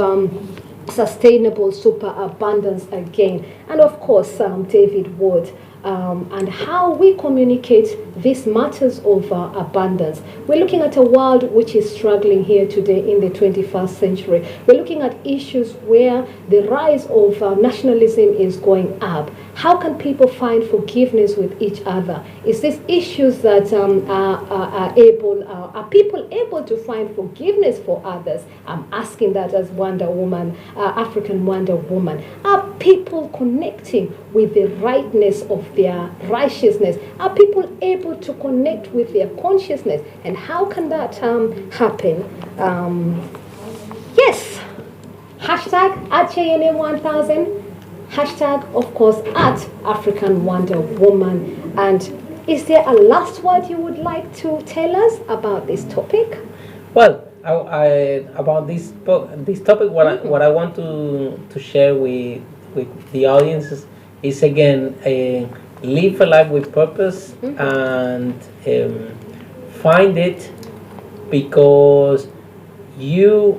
A: sustainable superabundance again, and of course David Wood, and how we communicate these matters of abundance. We're looking at a world which is struggling here today in the 21st century. We're looking at issues where the rise of nationalism is going up. How can people find forgiveness with each other? Is this issues that are people able to find forgiveness for others? I'm asking that as Wonder Woman, African Wonder Woman. Are people connecting with the rightness of their righteousness? Are people able to connect with their consciousness? And how can that happen? Yes. Hashtag at JNM 1000. Hashtag, of course, at African Wonder Woman. And is there a last word you would like to tell us about this topic?
C: Well, about this topic, what I want to share with the audience is again, live a life with purpose, and find it because you're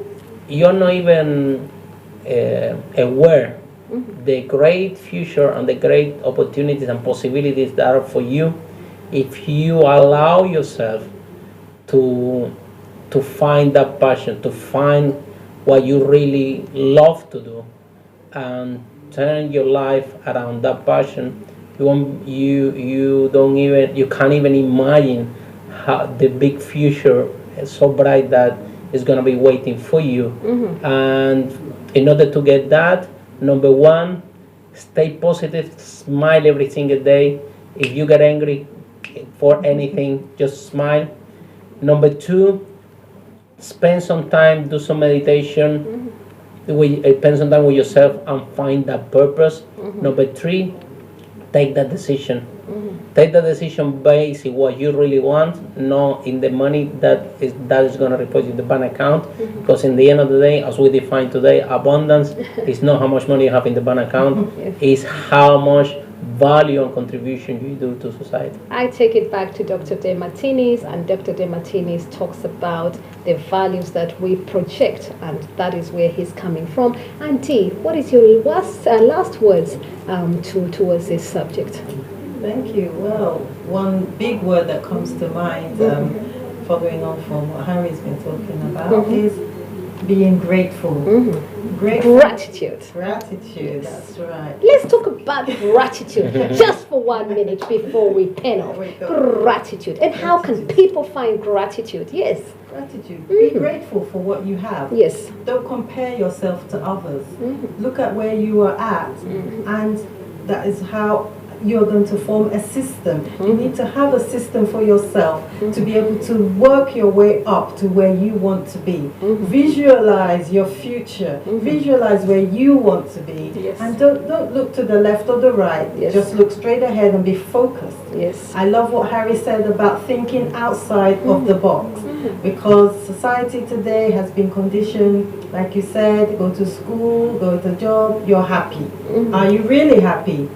C: not even aware the great future and the great opportunities and possibilities that are for you if you allow yourself to find that passion, to find what you really love to do, and turn your life around that passion. You can't even imagine how the big future is so bright that is gonna be waiting for you. And in order to get that, number one, stay positive, smile every single day. If you get angry for anything, just smile. Number two, spend some time, do some meditation, spend some time with yourself and find that purpose. Number three, take that decision. Take the decision based on what you really want, not in the money that is going to report in the bank account. Because in the end of the day, as we define today, abundance is not how much money you have in the bank account, it's how much value and contribution you do to society.
A: I take it back to Dr. De Martinis, and Dr. De Martinis talks about the values that we project, and that is where he's coming from. And T, what is your last words towards this subject?
B: Thank you. Well, one big word that comes to mind, following on from what Harry's been talking about, is being grateful.
A: Gratitude.
B: Gratitude, that's right.
A: Let's talk about gratitude just for 1 minute before we pen off. Gratitude. And how can people find gratitude? Yes.
B: Gratitude. Be grateful for what you have.
A: Yes.
B: Don't compare yourself to others. Look at where you are at, and that is how you're going to form a system. You need to have a system for yourself to be able to work your way up to where you want to be. Visualize your future. Visualize where you want to be.
A: Yes.
B: And don't look to the left or the right.
A: Yes.
B: Just look straight ahead and be focused.
A: Yes.
B: I love what Harry said about thinking outside of the box, because society today has been conditioned, like you said, go to school, go to job, you're happy. Are you really happy?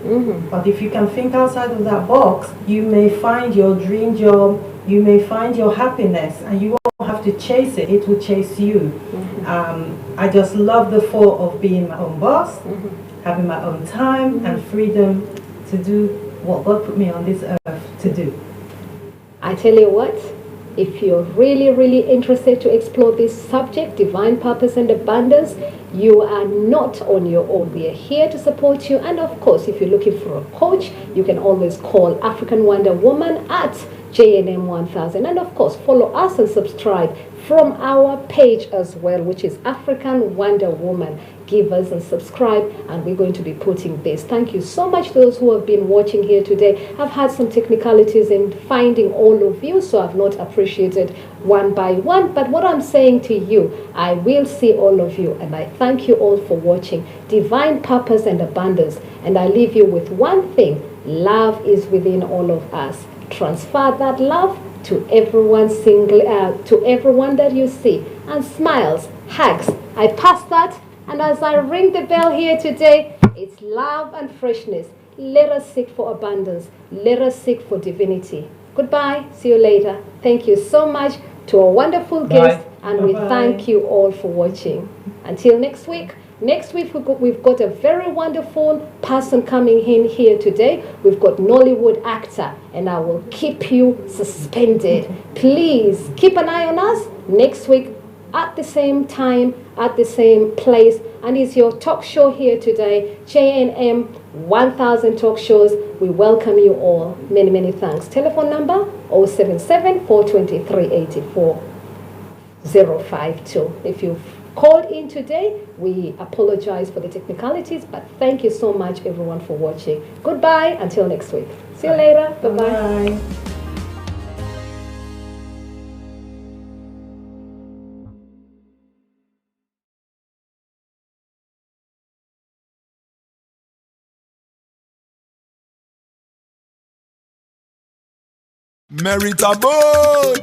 B: But if you can think outside of that box, you may find your dream job, you may find your happiness, and you won't have to chase it, it will chase you. I just love the thought of being my own boss, having my own time and freedom to do what God put me on this earth to do.
A: I tell you what, if you're really, really interested to explore this subject, divine purpose and abundance, you are not on your own. We are here to support you. And of course, if you're looking for a coach, you can always call African Wonder Woman at JNM 1000. And of course, follow us and subscribe from our page as well, which is African Wonder Woman. Give us and subscribe, and we're going to be putting this. Thank you so much, those who have been watching here today. I've had some technicalities in finding all of you, so I've not appreciated one by one. But what I'm saying to you, I will see all of you, and I thank you all for watching Divine Purpose and Abundance. And I leave you with one thing: love is within all of us. Transfer that love to everyone to everyone that you see, and smiles, hugs. I pass that. And as I ring the bell here today, it's love and freshness. Let us seek for abundance. Let us seek for divinity. Goodbye. See you later. Thank you so much to our wonderful guest. And we thank you all for watching. Until next week. Next week, we've got a very wonderful person coming in here today. We've got Nollywood actor, and I will keep you suspended. Please keep an eye on us next week at the same time, at the same place. And it's your talk show here today, JNM 1000 Talk Shows. We welcome you all. Many, many thanks. Telephone number 077 423 84052. If you've called in today, we apologize for the technicalities, but thank you so much, everyone, for watching. Goodbye until next week. See you later. Bye-bye.
B: Bye.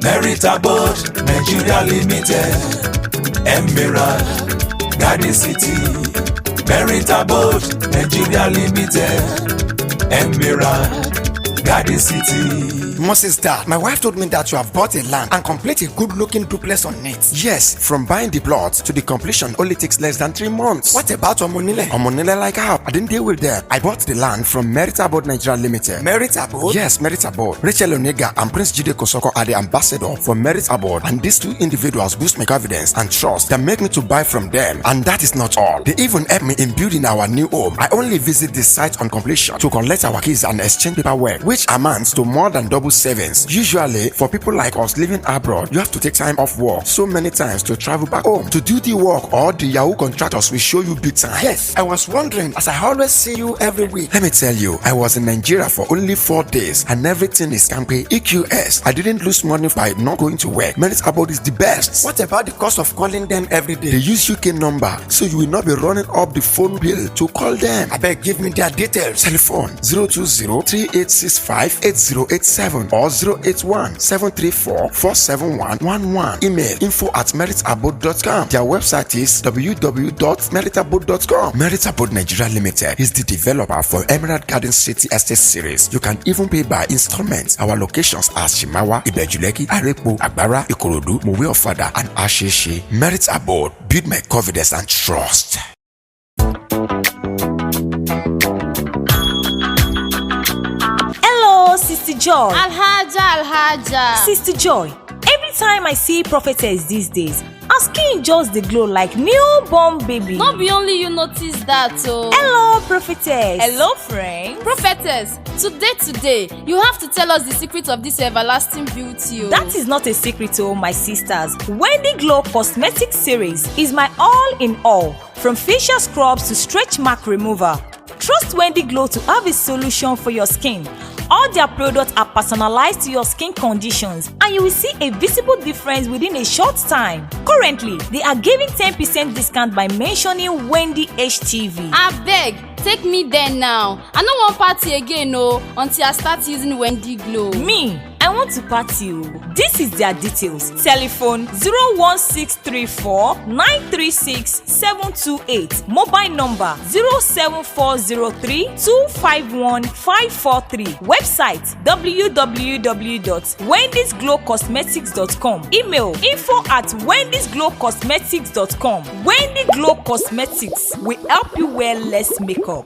D: Meritable Nigeria Limited, Emerald, Garden City. Meritable Nigeria Limited, Emerald, Garden City.
E: Moses, Dad, my wife told me that you have bought a land and complete a good-looking duplex on it. Yes, from buying the plot to the completion only takes less than 3 months. What about Omonile? Omonile like how? I didn't deal with them. I bought the land from Merit Abode Nigeria Limited. Merit Abode? Yes, Merit Abode. Rachel Onega and Prince Jide Kosoko are the ambassador for Merit Abode, and these two individuals boost my confidence and trust that make me to buy from them. And that is not all. They even help me in building our new home. I only visit the site on completion to collect our keys and exchange paperwork, which amounts to more than double savings. Usually, for people like us living abroad, you have to take time off work so many times to travel back home to do the work, or the Yahoo contractors will show you big time. Yes, I was wondering, as I always see you every week. Let me tell you, I was in Nigeria for only 4 days and everything is campaign EQS. I didn't lose money by not going to work. Merit Abode is the best. What about the cost of calling them every day? They use UK number, so you will not be running up the phone bill to call them. I beg, give me their details. Telephone 020-3865-8087 or 081-734-47111. Email info@meritabode.com. Their website is www.meritabode.com. Merit Abode Nigeria Limited is the developer for Emerald Garden City Estate Series. You can even pay by installments. Our locations are Shimawa, Ibejuleki, Arepo, Agbara, Ikorodu, Mowe Ofada, and Asheshe. Merit Abode, build my confidence and trust.
F: Hello, Sister Joy.
G: Alhaja.
F: Sister Joy, every time I see prophetess these days, her skin just dey glow like newborn baby.
G: No be only you notice that oh.
F: Hello, prophetess.
G: Hello, friend. Prophetess, today, you have to tell us the secret of this everlasting beauty oh.
F: That is not a secret oh, my sisters. Wendy Glow Cosmetic Series is my all in all. From facial scrubs to stretch mark remover. Trust Wendy Glow to have a solution for your skin. All their products are personalized to your skin conditions, and you will see a visible difference within a short time. Currently, they are giving 10% discount by mentioning Wendy HTV.
G: Abeg, take me there now. I no wan party again oh, until I start using Wendy Glow.
F: Me, I want to party oh. This is their details. Telephone 01634 936 728. Mobile number 07403 251 543. Website www.wendysglowcosmetics.com. Email info@wendysglowcosmetics.com. Wendy Glow Cosmetics will help you wear less makeup.